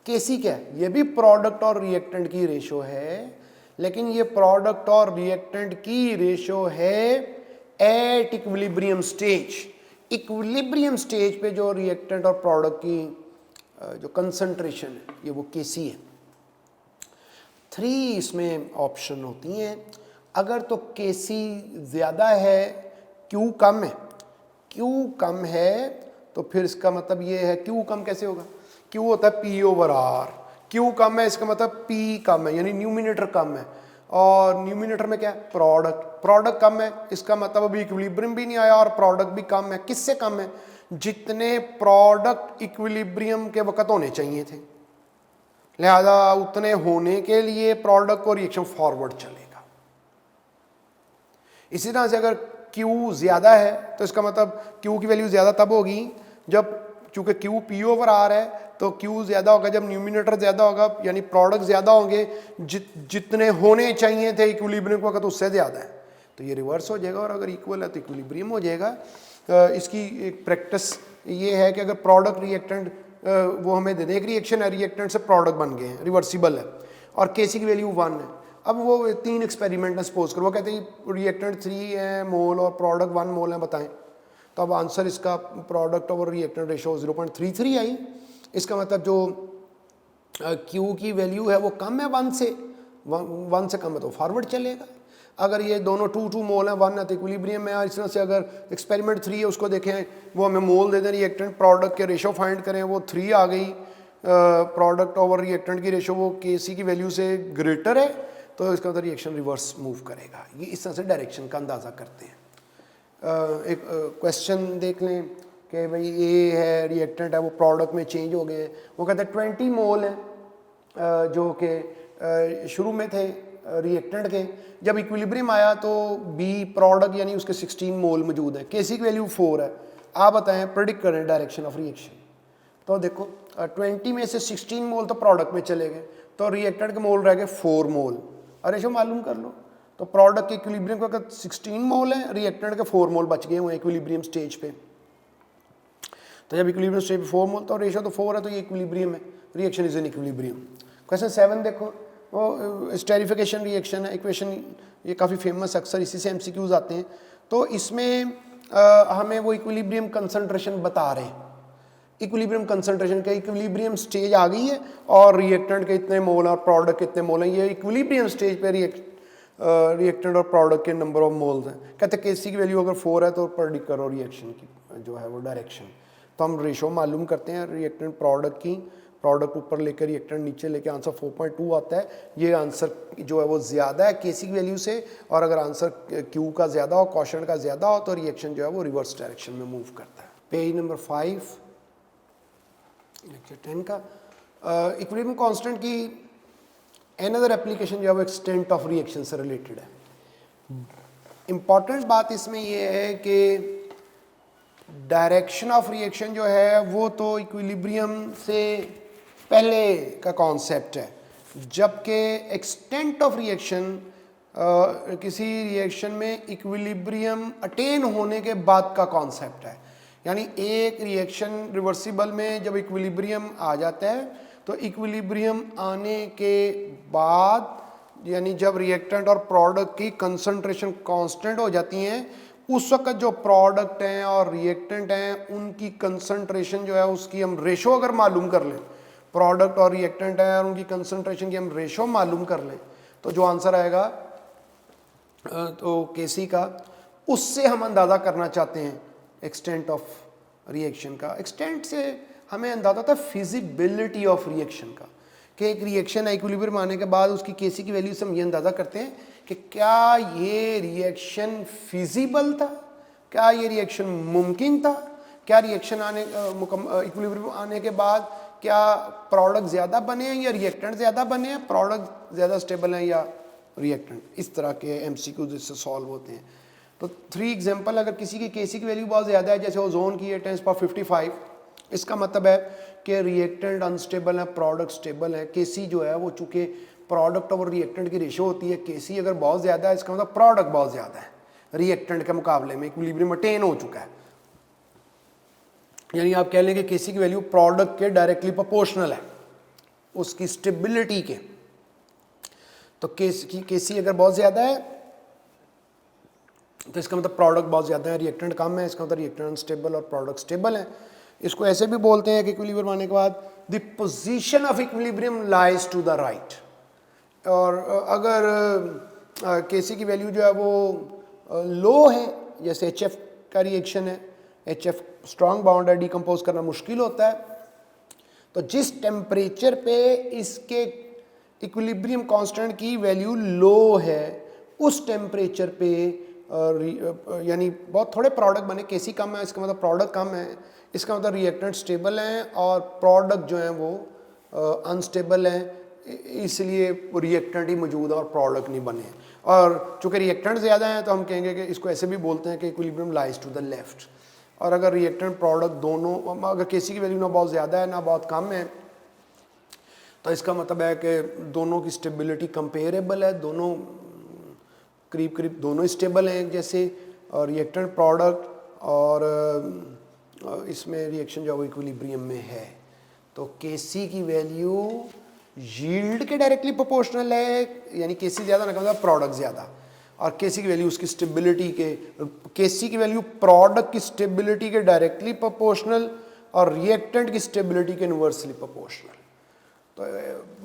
केसी क्या है, ये भी प्रोडक्ट और रिएक्टेंट की रेशो है, लेकिन ये प्रोडक्ट और रिएक्टेंट की रेशो है at equilibrium stage. Equilibrium stage पे जो रिएक्टेंट और प्रोडक्ट की जो कंसंट्रेशन है ये वो केसी है। 3 इसमें ऑप्शन होती हैं। अगर तो केसी ज़्यादा है, क्यू कम है, क्यू कम है तो फिर इसका मतलब ये है, क्यू कम कैसे होगा, क्यू होता है पी ओवर आर, क्यू कम है इसका मतलब पी कम है, यानी न्यूमिनेटर कम है, और न्यूमिनेटर में क्या है प्रोडक्ट, प्रोडक्ट कम है इसका मतलब अभी इक्विलिब्रियम भी नहीं आया और प्रोडक्ट भी कम है। किससे कम है, जितने प्रोडक्ट इक्विलिब्रियम के वक्त होने चाहिए थे, लिहाजा उतने होने के लिए प्रोडक्ट को रिएक्शन फॉरवर्ड चलेगा। इसी तरह से अगर Q ज़्यादा है तो इसका मतलब Q की वैल्यू ज़्यादा तब होगी जब, चूँकि Q P ओवर R है तो Q ज़्यादा होगा जब न्यूमिनेटर ज़्यादा होगा, यानी प्रोडक्ट ज़्यादा होंगे, जितने होने चाहिए थे इक्विलिब्रियम वक्त उससे ज़्यादा है, तो ये रिवर्स हो जाएगा, और अगर इक्वल है तो इक्विलिब्रियम हो जाएगा। इसकी एक प्रैक्टिस ये है कि अगर प्रोडक्ट रिएक्टेंट वो हमें दे दे, एक रिएक्शन है, रिएक्टेंट से प्रोडक्ट बन गए हैं, रिवर्सिबल है, और केसी की वैल्यू 1 है। अब वो 3 एक्सपेरिमेंट में सपोज करो, वो कहते हैं रिएक्टेंट 3 है मोल और प्रोडक्ट 1 मोल है, बताएं। तो अब आंसर इसका प्रोडक्ट और रिएक्टेंट रेशो 0.33 आई। इसका मतलब जो Q की वैल्यू है वो कम है 1 से, 1 से कम है तो फॉरवर्ड चलेगा। अगर ये दोनों 2 मोल है, 1 है तो इक्विलिब्रियम है। इस तरह से अगर एक्सपेरिमेंट 3 है उसको देखें, वो हमें मोल दे दें, रिएक्टेंट प्रोडक्ट के रेशो फाइंड करें, वो 3 आ गई, प्रोडक्ट ओवर रिएक्टेंट की रेशो वो केसी की वैल्यू से ग्रेटर है, तो इसका मतलब रिएक्शन रिवर्स मूव करेगा। ये इस तरह से डायरेक्शन का अंदाज़ा करते हैं। एक क्वेश्चन देख लें कि भाई ए है, रिएक्टेंट है, वो प्रोडक्ट में चेंज हो गए हैं, वो कहते हैं 20 मोल है जो कि शुरू में थे रिएक्टेंट के, जब इक्विलिब्रियम आया तो बी प्रोडक्ट यानी उसके 16 मोल मौजूद है, केसी की वैल्यू 4 है। आप बताएं, प्रेडिक्ट करें डायरेक्शन ऑफ रिएक्शन। तो देखो 20 में से 16 मोल तो प्रोडक्ट में चले गए, तो रिएक्टेंट के मोल रह गए 4 मोल, और रेशो मालूम कर लो। तो प्रोडक्ट के इक्विलिब्रियम का 16 मोल है, रिएक्टेंट के 4 मोल बच गए हुए इक्विलिब्रियम स्टेज पे। तो जब इक्विलिब्रियम स्टेज पे 4 मोल तो रेशो तो 4 है, तो ये इक्विलिब्रियम है, reaction is in equilibrium. Question 7 देखो, वो स्टेरिफिकेशन रिएक्शन है, इक्वेशन ये काफ़ी फेमस, अक्सर इसी से एमसीक्यूज आते हैं। तो इसमें हमें वो इक्विलिब्रियम कंसंट्रेशन बता रहे हैं, इक्विलिब्रियम कंसंट्रेशन का इक्विलिब्रियम स्टेज आ गई है और रिएक्टेंट के इतने मोल और प्रोडक्ट के इतने मोल हैं, ये इक्विलिब्रियम स्टेज पे रिएक्टेंट और प्रोडक्ट के नंबर ऑफ मोल्स हैं। कहते हैं केसी की वैल्यू अगर 4 है तो प्रेडिक्ट करो रिएक्शन की जो है वो डायरेक्शन। तो हम रेशो मालूम करते हैं रिएक्टेंट प्रोडक्ट की, प्रोडक्ट ऊपर लेकर रिएक्टेंट नीचे लेके आंसर 4.2 आता है। ये आंसर जो है वो ज़्यादा है केसी की वैल्यू से, और अगर आंसर क्यू का ज़्यादा हो, क्वेश्चन का ज़्यादा हो, तो रिएक्शन जो है वो रिवर्स डायरेक्शन में मूव करता है। पेज नंबर 5 लेक्चर 10 का इक्विलिब्रियम कांस्टेंट की अनदर एप्लीकेशन जो है वो एक्सटेंट ऑफ रिएक्शन से रिलेटेड है। इंपॉर्टेंट बात इसमें ये है कि डायरेक्शन ऑफ रिएक्शन जो है वो तो इक्विलिब्रियम से पहले का कॉन्सेप्ट है, जबकि एक्सटेंट ऑफ रिएक्शन किसी रिएक्शन में इक्विलिब्रियम अटेन होने के बाद का कॉन्सेप्ट है। यानी एक रिएक्शन रिवर्सिबल में जब इक्विलिब्रियम आ जाता है तो इक्विलिब्रियम आने के बाद, यानी जब रिएक्टेंट और प्रोडक्ट की कंसंट्रेशन कांस्टेंट हो जाती हैं, उस वक्त जो प्रोडक्ट हैं और रिएक्टेंट हैं उनकी कंसंट्रेशन जो है उसकी हम रेशो अगर मालूम कर लें, प्रोडक्ट और रिएक्टेंट है और उनकी कंसंट्रेशन की हम रेशो मालूम कर लें, तो जो आंसर आएगा तो केसी का, उससे हम अंदाज़ा करना चाहते हैं एक्सटेंट ऑफ रिएक्शन का। एक्सटेंट से हमें अंदाज़ा था फिजिबिलिटी ऑफ रिएक्शन का, कि एक रिएक्शन इक्विलिब्रियम आने के बाद उसकी केसी की वैल्यू से हम ये अंदाज़ा करते हैं कि क्या ये रिएक्शन फिजिबल था, क्या ये रिएक्शन मुमकिन था, क्या रिएक्शन आने इक्विलिब्रियम आने के बाद क्या प्रोडक्ट ज़्यादा बने हैं या रिएक्टेंट ज़्यादा बने हैं, प्रोडक्ट ज़्यादा स्टेबल हैं या रिएक्टेंट। इस तरह के एमसीक्यू जिससे सॉल्व होते हैं। तो 3 एग्जांपल, अगर किसी की केसी की वैल्यू बहुत ज़्यादा है, जैसे ओजोन की है 10⁻55, इसका मतलब है कि रिएक्टेंट अनस्टेबल है, प्रोडक्ट स्टेबल है। केसी जो है वो चूँकि प्रोडक्ट और रिएक्टेंट की रेशो होती है, केसी अगर बहुत ज़्यादा है इसका मतलब प्रोडक्ट बहुत ज़्यादा है रिएक्टेंट के मुकाबले में, इक्विलिब्रियम अटेन हो चुका है। यानी आप कह लें कि केसी की वैल्यू प्रोडक्ट के डायरेक्टली प्रोपोर्शनल है उसकी स्टेबिलिटी के। तो केसी अगर बहुत ज़्यादा है तो इसका मतलब प्रोडक्ट बहुत ज़्यादा है, रिएक्टेंट कम है, इसका मतलब रिएक्टेंट अनस्टेबल और प्रोडक्ट स्टेबल है। इसको ऐसे भी बोलते हैं कि इक्विलिब्रियम आने के बाद the position of equilibrium lies to the right. और अगर केसी की वैल्यू जो है वो लो है, जैसे HF का रिएक्शन है, HF स्ट्रॉन्ग बॉन्ड है, डिकम्पोज करना मुश्किल होता है, तो जिस टेम्परेचर पे इसके इक्विलिब्रियम कांस्टेंट की वैल्यू लो है उस टेम्परेचर पे यानी बहुत थोड़े प्रोडक्ट बने, केसी कम है इसका मतलब प्रोडक्ट कम है, इसका मतलब रिएक्टेंट स्टेबल हैं और प्रोडक्ट जो हैं वो अनस्टेबल हैं, इसलिए रिएक्टेंट ही मौजूद है और प्रोडक्ट नहीं बने। और चूँकि रिएक्टेंट ज़्यादा हैं तो हम कहेंगे कि इसको ऐसे भी बोलते हैं कि equilibrium lies to the left. और अगर रिएक्टेंट प्रोडक्ट दोनों, अगर केसी की वैल्यू ना बहुत ज़्यादा है ना बहुत कम है, तो इसका मतलब है कि दोनों की स्टेबिलिटी कंपेरेबल है, दोनों करीब करीब दोनों स्टेबल हैं एक जैसे, और रिएक्टेंट प्रोडक्ट और इसमें रिएक्शन जो है वो इक्विलिब्रियम में है। तो केसी की वैल्यू यील्ड के डायरेक्टली प्रोपोर्शनल है, यानी केसी ज़्यादा ना मतलब प्रोडक्ट ज़्यादा, और केसी की वैल्यू उसकी स्टेबिलिटी के, केसी की वैल्यू प्रोडक्ट की स्टेबिलिटी के डायरेक्टली प्रोपोर्शनल और रिएक्टेंट की स्टेबिलिटी के इन्वर्सली प्रोपोर्शनल। तो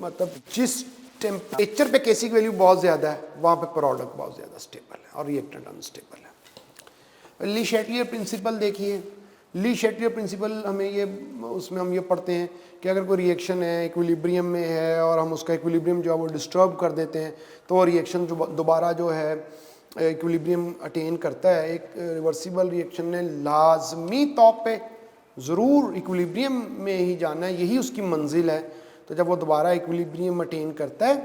मतलब जिस टेम्परेचर पे केसी की वैल्यू बहुत ज़्यादा है वहाँ पे प्रोडक्ट बहुत ज़्यादा स्टेबल है और रिएक्टेंट अनस्टेबल है। ली शैटलियर प्रिंसिपल देखिए, ली शैटलियर प्रिंसिपल हमें ये, उसमें हम ये पढ़ते हैं कि अगर कोई रिएक्शन है इक्विलिब्रियम में है और हम उसका इक्विलिब्रियम जो है वो डिस्टर्ब कर देते हैं तो वो रिएक्शन जो दोबारा जो है इक्विलिब्रियम अटेन करता है। एक रिवर्सिबल रिएक्शन ने लाजमी तौर पे ज़रूर इक्विलिब्रियम में ही जाना है, यही उसकी मंजिल है। तो जब वो दोबारा इक्विलिब्रियम अटेन करता है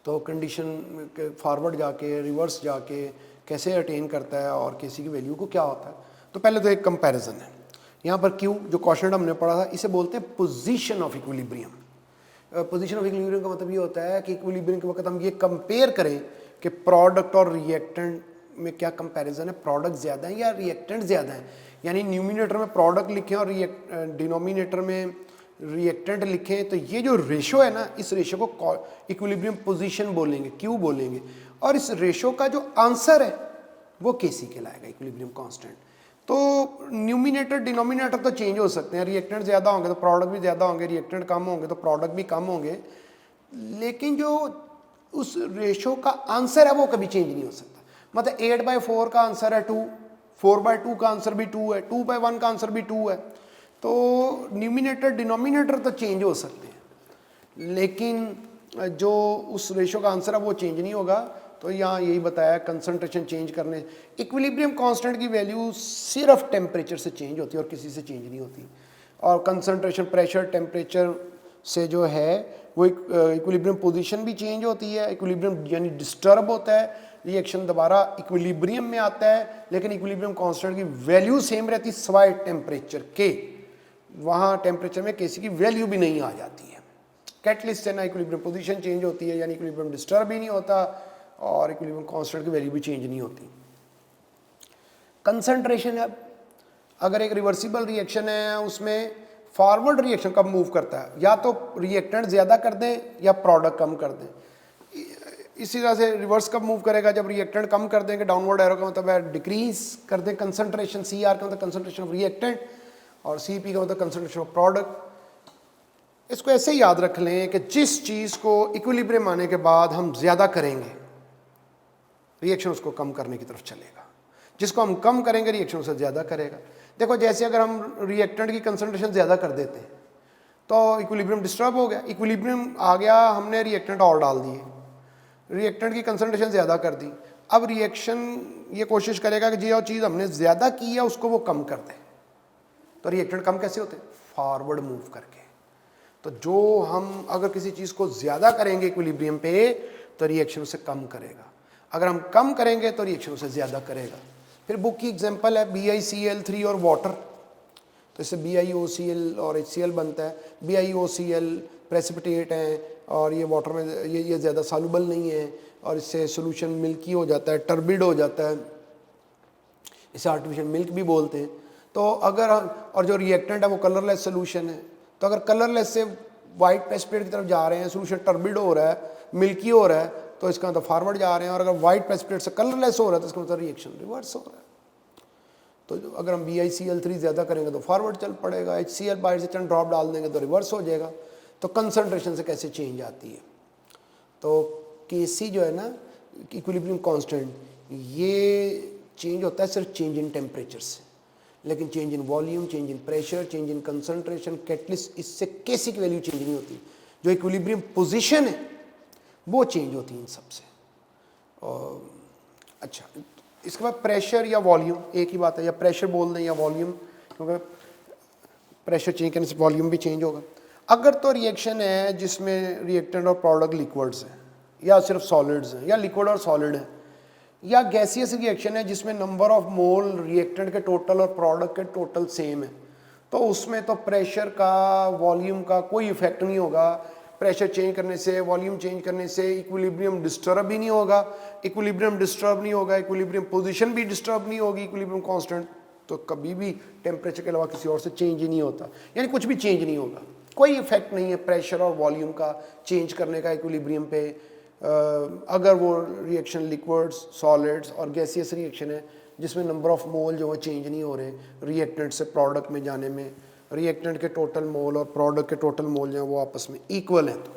तो कंडीशन के फॉरवर्ड जाके रिवर्स जाके कैसे अटेन करता है और केसी की वैल्यू को क्या होता है। तो पहले तो एक कंपैरिजन है यहाँ पर, क्यू जो क्वेश्चन हमने पढ़ा था इसे बोलते हैं position of equilibrium. Position of equilibrium का मतलब ये होता है कि इक्विलिब्रियम के वक्त हम ये कंपेयर करें कि प्रोडक्ट और रिएक्टेंट में क्या कंपैरिजन है, प्रोडक्ट ज़्यादा है या रिएक्टेंट ज़्यादा है। यानी न्यूमिनेटर में प्रोडक्ट लिखें और डिनोमिनेटर में रिएक्टेंट लिखें, तो ये जो रेशो है ना, इस रेशो को इक्विलिब्रियम पोजीशन बोलेंगे, क्यू बोलेंगे, और इस रेशो का जो आंसर है वो केसी कहलाएगा, इक्विलिब्रियम कांस्टेंट। तो न्यूमिनेटर डिनोमिनेटर तो चेंज हो सकते हैं, रिएक्टेंट ज़्यादा होंगे तो प्रोडक्ट भी ज़्यादा होंगे, रिएक्टेंट कम होंगे तो प्रोडक्ट भी कम होंगे, लेकिन जो उस रेशो का आंसर है वो कभी चेंज नहीं हो सकता। मतलब 8/4 का आंसर है 2, 4/2 का आंसर भी 2 है, 2/1 का आंसर भी 2 है। तो न्यूमिनेटर डिनोमिनेटर तो चेंज हो सकते हैं, लेकिन जो उस रेशो का आंसर है वो चेंज नहीं होगा। तो यहाँ यही बताया, कंसंट्रेशन चेंज करने, इक्विलिब्रियम कांस्टेंट की वैल्यू सिर्फ टेम्परेचर से चेंज होती है और किसी से चेंज नहीं होती। और कंसंट्रेशन, प्रेशर, टेम्परेचर से जो है वो इक्विलिब्रियम पोजीशन भी चेंज होती है, इक्विलिब्रियम यानी डिस्टर्ब होता है, रिएक्शन दोबारा इक्विलिब्रियम में आता है, लेकिन इक्विलिब्रियम कांस्टेंट की वैल्यू सेम रहती है सिवाय टेम्परेचर के। वहाँ टेम्परेचर में केसी की वैल्यू भी नहीं आ जाती है। कैटलिस्ट से ना इक्विलिब्रियम पोजीशन चेंज होती है, यानी इक्विलिब्रियम डिस्टर्ब भी नहीं होता और इक्विलिब्रियम कांस्टेंट की वैल्यू भी चेंज नहीं होती। कंसंट्रेशन है, अगर एक रिवर्सिबल रिएक्शन है उसमें फॉरवर्ड रिएक्शन कब मूव करता है, या तो रिएक्टेंट ज़्यादा कर दें या प्रोडक्ट कम कर दें। इसी तरह से रिवर्स कब मूव करेगा, जब रिएक्टेंट कम कर देंगे, डाउनवर्ड एरो का मतलब है डिक्रीज कर दें कंसंट्रेशन, सी आर का मतलब कंसंट्रेशन ऑफ रिएक्टेंट और सी पी का मतलब कंसंट्रेशन ऑफ प्रोडक्ट। इसको ऐसे ही याद रख लें कि जिस चीज़ को इक्विलिब्रियम आने के बाद हम ज़्यादा करेंगे रिएक्शन उसको कम करने की तरफ चलेगा, जिसको हम कम करेंगे रिएक्शन उसे ज़्यादा करेगा। देखो जैसे अगर हम रिएक्टेंट की कंसंट्रेशन ज़्यादा कर देते हैं तो इक्विलिब्रियम डिस्टर्ब हो गया, इक्विलिब्रियम आ गया, हमने रिएक्टेंट और डाल दिए, रिएक्टेंट की कंसंट्रेशन ज़्यादा कर दी, अब रिएक्शन ये कोशिश करेगा कि जो चीज़ हमने ज़्यादा की है उसको वो कम कर दे। तो रिएक्टेंट कम कैसे होते हैं? फॉरवर्ड मूव करके। तो जो हम अगर किसी चीज़ को ज़्यादा करेंगे इक्विलिब्रियम पे तो रिएक्शन उसे कम करेगा, अगर हम कम करेंगे तो रिएक्शन उसे ज़्यादा करेगा। फिर बुक की एग्जांपल है BiCl3 और वाटर, तो इससे BiOCl और HCl बनता है। BiOCl प्रेसिपिटेट है और ये वाटर में ये ज़्यादा सॉल्युबल नहीं है और इससे सोल्यूशन मिल्की हो जाता है, टर्बिड हो जाता है, इसे आर्टिफिशियल मिल्क भी बोलते हैं। तो अगर और जो रिएक्टेंट है वो कलरलेस सोल्यूशन है, तो अगर कलरलेस से वाइट प्रेसिपिटेट की तरफ जा रहे हैं, सोल्यूशन टर्बिड हो रहा है, मिल्की हो रहा है, तो इसका मतलब फॉरवर्ड जा रहे हैं, और अगर वाइट प्रेसिपिटेट से कलरलेस हो रहा है तो इसका मतलब रिएक्शन रिवर्स हो रहा है। तो अगर हम BiCl3 ज़्यादा करेंगे तो फॉरवर्ड चल पड़ेगा, HCl बाहर से चंद ड्रॉप डाल देंगे तो रिवर्स हो जाएगा। तो कंसंट्रेशन से कैसे चेंज आती है, तो Kc जो है ना इक्विलिब्रियम कांस्टेंट, ये चेंज होता है सिर्फ चेंज इन टेम्परेचर से, लेकिन change in volume, change in pressure, change in concentration, catalyst, इससे Kc की वैल्यू चेंज नहीं होती। जो इक्विलिब्रियम पोजीशन है वो चेंज होती है इन सबसे। अच्छा, इसके बाद प्रेशर या वॉल्यूम एक ही बात है, या प्रेशर बोल दें या वॉल्यूम, क्योंकि प्रेशर चेंज करने से वॉल्यूम भी चेंज होगा। अगर तो रिएक्शन है जिसमें रिएक्टेंट और प्रोडक्ट लिक्विड्स हैं या सिर्फ सॉलिड्स हैं, या लिक्विड और सॉलिड है, या गैसियस रिएक्शन है जिसमें नंबर ऑफ मोल रिएक्टेंट के टोटल और प्रोडक्ट के टोटल सेम है, तो उसमें तो प्रेशर का, वॉल्यूम का कोई इफेक्ट नहीं होगा। प्रेशर चेंज करने से, वॉल्यूम चेंज करने से इक्विलिब्रियम डिस्टर्ब भी नहीं होगा, इक्विलिब्रियम डिस्टर्ब नहीं होगा, इक्विलिब्रियम पोजीशन भी डिस्टर्ब नहीं होगी, इक्विलिब्रियम कांस्टेंट तो कभी भी टेम्परेचर के अलावा किसी और से चेंज ही नहीं होता, यानी कुछ भी चेंज नहीं होगा, कोई इफेक्ट नहीं है प्रेशर और वॉल्यूम का चेंज करने का इक्विलिब्रियम पे। अगर वो रिएक्शन लिक्विड्स, सॉलिड्स और गैसियस रिएक्शन है जिसमें नंबर ऑफ मोल जो है चेंज नहीं हो रहे रिएक्टेंट से प्रोडक्ट में जाने में, रिएक्टेंट के टोटल मोल और प्रोडक्ट के टोटल मोल जो है वो आपस में इक्वल हैं। तो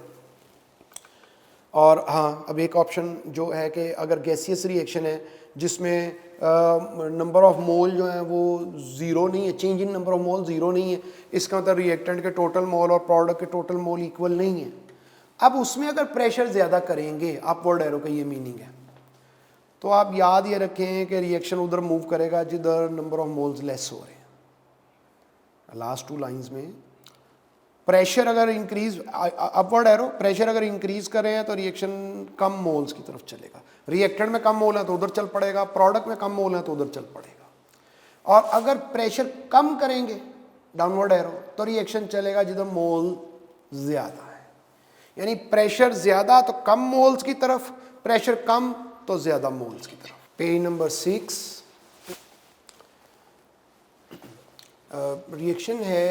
और हाँ, अब एक ऑप्शन जो है कि अगर गैसियस रिएक्शन है जिसमें नंबर ऑफ मोल जो है वो ज़ीरो नहीं है, change in number of mole zero नहीं है, इसका मतलब रिएक्टेंट के टोटल मोल और प्रोडक्ट के टोटल मोल इक्वल नहीं है। अब उसमें अगर प्रेशर ज़्यादा करेंगे, अपवर्ड एरो का ये मीनिंग है, तो आप याद ये रखें कि रिएक्शन उधर मूव करेगा जिधर नंबर ऑफ मोल्स लेस हो रहे हैं। लास्ट टू लाइंस में प्रेशर अगर इंक्रीज, अपवर्ड एरो, प्रेशर अगर इंक्रीज कर रहे हैं तो रिएक्शन कम मोल्स की तरफ चलेगा, रिएक्टेंट में कम मोल है तो उधर चल पड़ेगा, प्रोडक्ट में कम मोल है तो उधर चल पड़ेगा। और अगर प्रेशर कम करेंगे, डाउनवर्ड एरो, तो रिएक्शन चलेगा जिधर मोल ज़्यादा है, यानी प्रेशर ज़्यादा तो कम मोल्स की तरफ, प्रेशर कम तो ज़्यादा मोल्स की तरफ। पेज नंबर 6 रिएक्शन है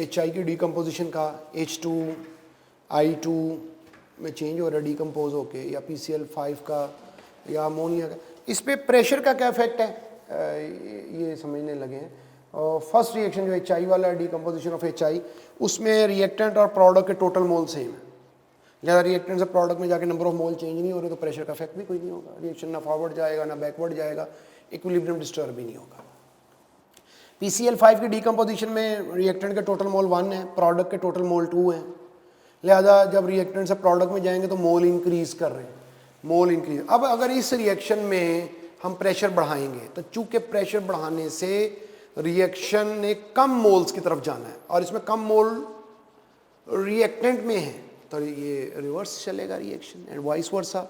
HI की डिकम्पोजिशन का, H2I2 में चेंज हो रहा है डिकम्पोज होके, या PCl5 का या अमोनिया का। इस पे प्रेशर का क्या इफेक्ट है ये समझने लगे हैं। और फर्स्ट रिएक्शन जो HI वाला है, डिकम्पोजिशन ऑफ HI, उसमें रिएक्टेंट और प्रोडक्ट के टोटल मोल सेम है, ज़्यादा रिएक्टेंट से प्रोडक्ट में जाके नंबर ऑफ मोल चेंज नहीं हो रहे तो प्रेशर का इफेक्ट भी कोई नहीं होगा, रिएक्शन ना फॉरवर्ड जाएगा ना बैकवर्ड जाएगा, इक्विलिब्रियम डिस्टर्ब भी नहीं होगा। PCl5 की डिकम्पोजिशन में रिएक्टेंट के टोटल मोल 1 है, प्रोडक्ट के टोटल मोल 2 है, लिहाजा जब रिएक्टेंट से प्रोडक्ट में जाएंगे तो मोल इंक्रीज कर रहे हैं, मोल इंक्रीज। अब अगर इस रिएक्शन में हम प्रेशर बढ़ाएंगे तो चूंकि प्रेशर बढ़ाने से रिएक्शन ने कम मोल्स की तरफ जाना है और इसमें कम मोल रिएक्टेंट में है, तो ये रिवर्स चलेगा रिएक्शन एंड वाइस वर्सा।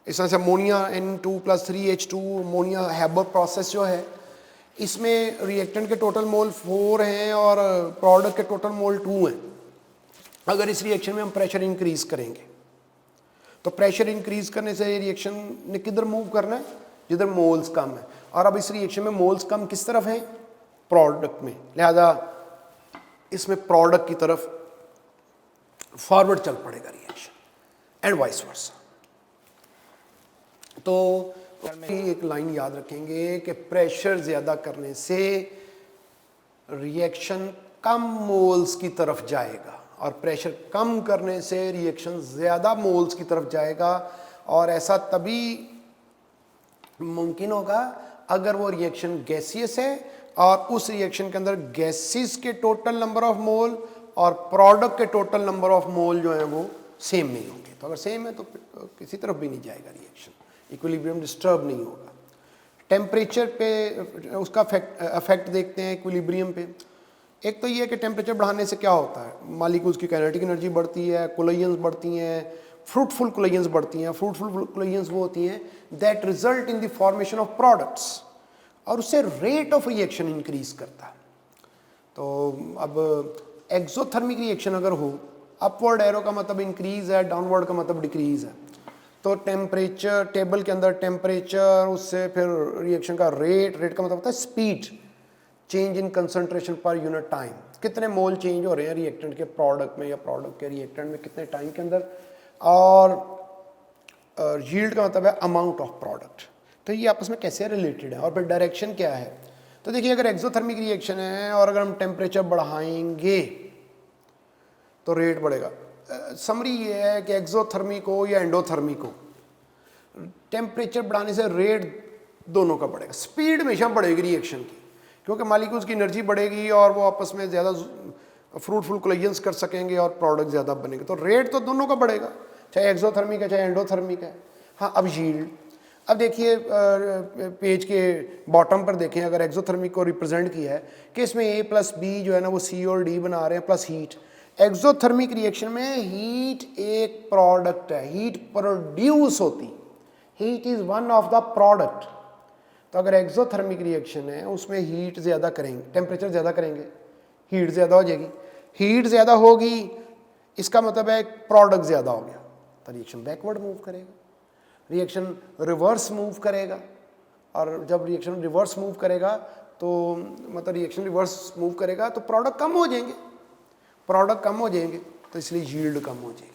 इस तरह से ammonia N2+3H2 ammonia Haber process जो है, इसमें रिएक्टेंट के टोटल मोल 4 हैं और प्रोडक्ट के टोटल मोल 2 हैं। अगर इस रिएक्शन में हम प्रेशर इंक्रीज करेंगे तो प्रेशर इंक्रीज करने से रिएक्शन ने किधर मूव करना है, जिधर मोल्स कम है, और अब इस रिएक्शन में मोल्स कम किस तरफ है, प्रोडक्ट में, लिहाजा इसमें प्रोडक्ट की तरफ फॉरवर्ड चल पड़ेगा रिएक्शन एंड वाइस वर्सा। तो एक लाइन याद रखेंगे कि प्रेशर ज़्यादा करने से रिएक्शन कम मोल्स की तरफ जाएगा और प्रेशर कम करने से रिएक्शन ज़्यादा मोल्स की तरफ जाएगा, और ऐसा तभी मुमकिन होगा अगर वो रिएक्शन गैसियस है और उस रिएक्शन के अंदर गैसेस के टोटल नंबर ऑफ मोल और प्रोडक्ट के टोटल नंबर ऑफ मोल जो है वो सेम नहीं होंगे। तो अगर सेम है तो किसी तरफ भी नहीं जाएगा रिएक्शन, इक्विलिब्रियम डिस्टर्ब नहीं होगा। टेम्परेचर पे उसका अफेक्ट देखते हैं इक्विलिब्रियम पे। एक तो ये है कि टेम्परेचर बढ़ाने से क्या होता है, मॉलिक्यूल्स की काइनेटिक एनर्जी बढ़ती है, कोलिजन्स बढ़ती हैं, फ्रूटफुल कोलिजन्स बढ़ती हैं। फ्रूटफुल कोलिजन्स वो होती हैं that result in the formation of products, और उससे रेट ऑफ रिएक्शन इंक्रीज करता है। तो अब एक्सोथर्मिक रिएक्शन अगर हो, अपवर्ड एरो का मतलब इंक्रीज है, डाउनवर्ड का मतलब डिक्रीज है। तो टेम्परेचर टेबल के अंदर टेम्परेचर, उससे फिर रिएक्शन का रेट का मतलब होता है speed, change in concentration per unit time, कितने मोल चेंज हो रहे हैं रिएक्टेंट के प्रोडक्ट में या प्रोडक्ट के रिएक्टेंट में कितने टाइम के अंदर, और यील्ड का मतलब है अमाउंट ऑफ प्रोडक्ट। तो ये आपस में कैसे रिलेटेड है। और फिर डायरेक्शन क्या है, तो देखिए अगर एक्सोथर्मिक रिएक्शन है और अगर हम टेम्परेचर बढ़ाएंगे तो रेट बढ़ेगा। समरी ये है कि एक्सोथर्मिक हो या एंडोथर्मिक हो, टेम्परेचर बढ़ाने से रेट दोनों का बढ़ेगा, स्पीड हमेशा बढ़ेगी रिएक्शन की, क्योंकि मॉलिक्यूल्स की एनर्जी बढ़ेगी और वो आपस में ज़्यादा फ्रूटफुल कोलिजन्स कर सकेंगे और प्रोडक्ट ज़्यादा बनेंगे, तो रेट तो दोनों का बढ़ेगा, चाहे एक्सोथर्मिक है चाहे एंडोथर्मिक है। हाँ, अब यील्ड, अब देखिए पेज के बॉटम पर देखें, अगर एक्सोथर्मिक को रिप्रेजेंट किया है कि इसमें A+B जो है ना वो C और D बना रहे हैं प्लस हीट। एक्सोथर्मिक रिएक्शन में हीट एक प्रोडक्ट है, हीट प्रोड्यूस होती, heat is one of the product. तो अगर एक्सोथर्मिक रिएक्शन है उसमें हीट ज़्यादा करेंगे, टेम्परेचर ज़्यादा करेंगे, हीट ज़्यादा हो जाएगी, हीट ज़्यादा होगी इसका मतलब है प्रोडक्ट ज़्यादा हो गया, तो रिएक्शन बैकवर्ड मूव करेगा, रिएक्शन रिवर्स मूव करेगा, और जब रिएक्शन रिवर्स मूव करेगा तो मतलब रिएक्शन रिवर्स मूव करेगा तो प्रोडक्ट कम हो जाएंगे, प्रोडक्ट कम हो जाएंगे तो इसलिए यील्ड कम हो जाएगी।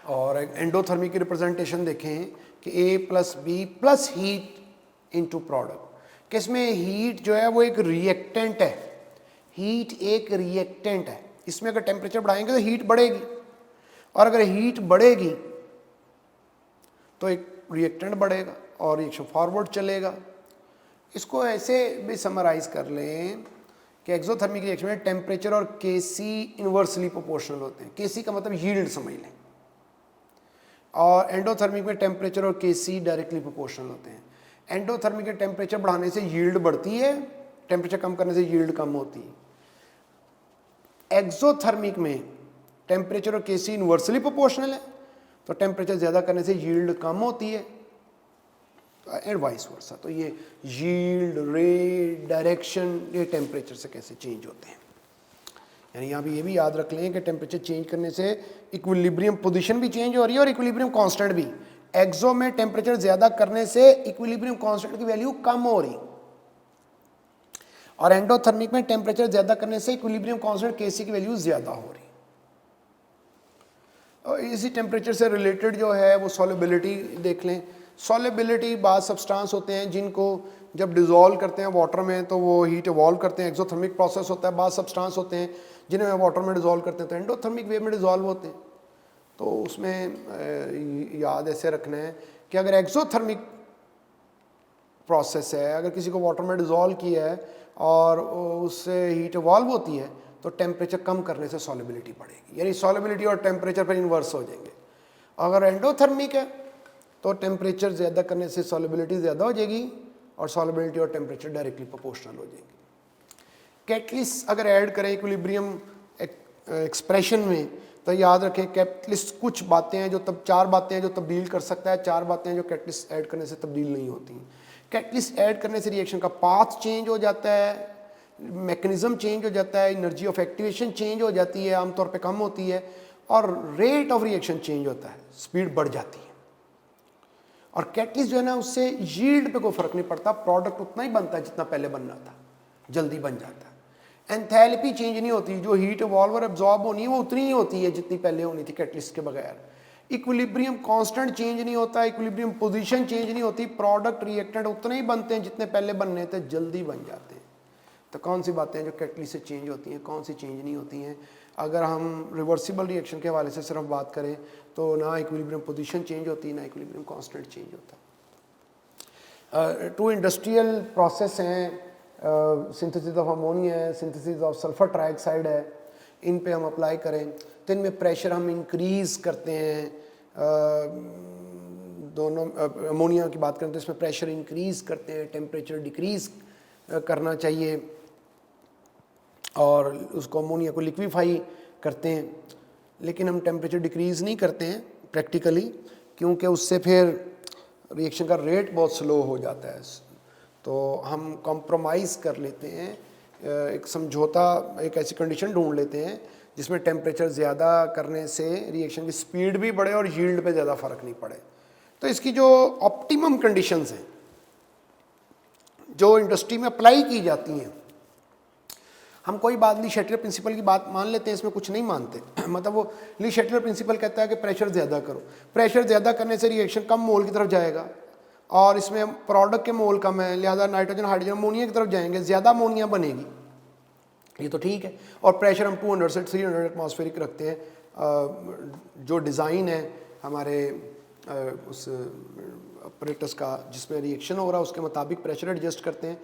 और एंडोथर्मिक की रिप्रेजेंटेशन देखें कि A+B+ हीट इनटू प्रोडक्ट, कि इसमें हीट जो है वो एक रिएक्टेंट है, हीट एक रिएक्टेंट है, इसमें अगर टेम्परेचर बढ़ाएंगे तो हीट बढ़ेगी, और अगर हीट बढ़ेगी तो एक रिएक्टेंट बढ़ेगा और रिएक्शन फॉरवर्ड चलेगा। इसको ऐसे भी समराइज कर लें कि एक्सोथर्मिक रिएक्शन में टेम्परेचर और Kc इनवर्सली प्रोपोर्शनल होते हैं, Kc का मतलब यील्ड समझ लें, और एंडोथर्मिक में टेम्परेचर और Kc डायरेक्टली प्रोपोर्शनल होते हैं। एंडोथर्मिक के टेम्परेचर बढ़ाने से यील्ड बढ़ती है, टेम्परेचर कम करने से यील्ड कम होती है। एक्सोथर्मिक में टेम्परेचर और Kc इनवर्सली प्रोपोर्शनल है, तो टेम्परेचर ज़्यादा करने से यील्ड कम होती है, एंड वाइस वर्सा। तो ये यील्ड, रेट, डायरेक्शन, ये टेम्परेचर से कैसे चेंज होते हैं। यानी यहाँ भी ये भी याद रख लें कि टेम्परेचर चेंज करने से इक्विलिब्रियम पोजीशन भी चेंज हो रही है और इक्विलिब्रियम कांस्टेंट भी। एक्सो में टेम्परेचर ज़्यादा करने से इक्विलिब्रियम कांस्टेंट की वैल्यू कम हो रही, और एंडोथर्मिक में टेम्परेचर ज़्यादा करने से इक्विलिब्रियम कांस्टेंट Kc की वैल्यू ज़्यादा हो रही। और इसी टेम्परेचर से रिलेटेड जो है वो सॉल्युबिलिटी देख लें। सॉल्युबिलिटी बाद सब्सटेंस होते हैं जिनको जब डिज़ोल्व करते हैं वाटर में तो वो हीट इवॉल्व करते हैं, एक्सोथर्मिक प्रोसेस होता है। बाद सब्सटेंस होते हैं जिन्हें वाटर में डिज़ोल्व करते हैं तो एंडोथर्मिक वे में डिज़ोल्व होते हैं। तो उसमें याद ऐसे रखना है कि अगर एक्सोथर्मिक प्रोसेस है, अगर किसी को वाटर में डिज़ोल्व किया है और उससे हीट इवॉल्व होती है तो टेम्परेचर कम करने से सॉल्युबिलिटी बढ़ेगी, यानी सॉल्युबिलिटी और टेम्परेचर पर इन्वर्स हो जाएंगे। अगर एंडोथर्मिक है तो टेम्परेचर ज़्यादा करने से सॉल्युबिलिटी ज़्यादा हो जाएगी और सॉल्युबिलिटी और टेम्परेचर डायरेक्टली प्रोपोर्शनल हो जाएंगे। कैटलिस्ट अगर ऐड करें इक्विलिब्रियम एक्सप्रेशन में तो याद रखें कैटलिस्ट कुछ बातें हैं जो तब 4 बातें हैं जो तब्दील कर सकता है, 4 बातें हैं जो कैटलिस्ट ऐड करने से तब्दील नहीं होती। कैटलिस्ट ऐड करने से रिएक्शन का पाथ चेंज हो जाता है, मैकेनिज्म चेंज हो जाता है, एनर्जी ऑफ एक्टिवेशन चेंज हो जाती है, आमतौर पे कम होती है, और रेट ऑफ रिएक्शन चेंज होता है, स्पीड बढ़ जाती है। और कैटलिस्ट जो है ना उससे यील्ड पे कोई फर्क नहीं पड़ता, प्रोडक्ट उतना ही बनता है जितना पहले बनना था, जल्दी बन जाता है। एंथैल्पी चेंज नहीं होती, जो हीट इवॉल्व और एब्जॉर्ब होनी है वो उतनी ही होती है जितनी पहले होनी थी कैटलिस्ट के बगैर। इक्विलिब्रियम कांस्टेंट चेंज नहीं होता, इक्विलिब्रियम पोजीशन चेंज नहीं होती, प्रोडक्ट रिएक्टेंट उतने ही बनते हैं जितने पहले बनने थे, जल्दी बन जाते हैं। तो कौन सी बातें हैं जो कैटलिस्ट से चेंज होती हैं, कौन सी चेंज नहीं होती हैं? अगर हम रिवर्सिबल रिएक्शन के हवाले से सिर्फ बात करें तो ना इक्विलिब्रियम पोजीशन चेंज होती है, ना इक्विलिब्रियम कांस्टेंट चेंज होता। टू इंडस्ट्रियल प्रोसेस हैं, सिंथेसिस ऑफ अमोनिया है, सिंथेसिस ऑफ सल्फर ट्राइऑक्साइड है, इन पे हम अप्लाई करें तो इनमें प्रेशर हम इंक्रीज़ करते हैं। दोनों अमोनिया की बात करें तो इसमें प्रेशर इंक्रीज़ करते हैं, टेम्परेचर डिक्रीज़ करना चाहिए और उसको अमोनिया को लिक्विफाई करते हैं। लेकिन हम टेम्परेचर डिक्रीज़ नहीं करते हैं प्रैक्टिकली, क्योंकि उससे फिर रिएक्शन का रेट बहुत स्लो हो जाता है। तो हम कॉम्प्रोमाइज़ कर लेते हैं, एक समझौता, एक ऐसी कंडीशन ढूंढ लेते हैं जिसमें टेम्परेचर ज़्यादा करने से रिएक्शन की स्पीड भी बढ़े और यील्ड पे ज़्यादा फ़र्क नहीं पड़े। तो इसकी जो ऑप्टिमम कंडीशंस हैं जो इंडस्ट्री में अप्लाई की जाती हैं, हम कोई बात ली शेटलर प्रिंसिपल की बात मान लेते हैं, इसमें कुछ नहीं मानते। मतलब वो ली शेटलर प्रिंसिपल कहता है कि प्रेशर ज़्यादा करो, प्रेशर ज़्यादा करने से रिएक्शन कम मोल की तरफ जाएगा और इसमें प्रोडक्ट के मोल कम है, लिहाजा नाइट्रोजन हाइड्रोजन अमोनिया की तरफ जाएंगे, ज़्यादा अमोनिया बनेगी, ये तो ठीक है। और प्रेशर हम 200 से 300 एटमॉस्फेरिक रखते हैं। जो डिज़ाइन है हमारे उस ऑपरेटर्स का जिसमें रिएक्शन हो रहा है उसके मुताबिक प्रेशर एडजस्ट करते हैं।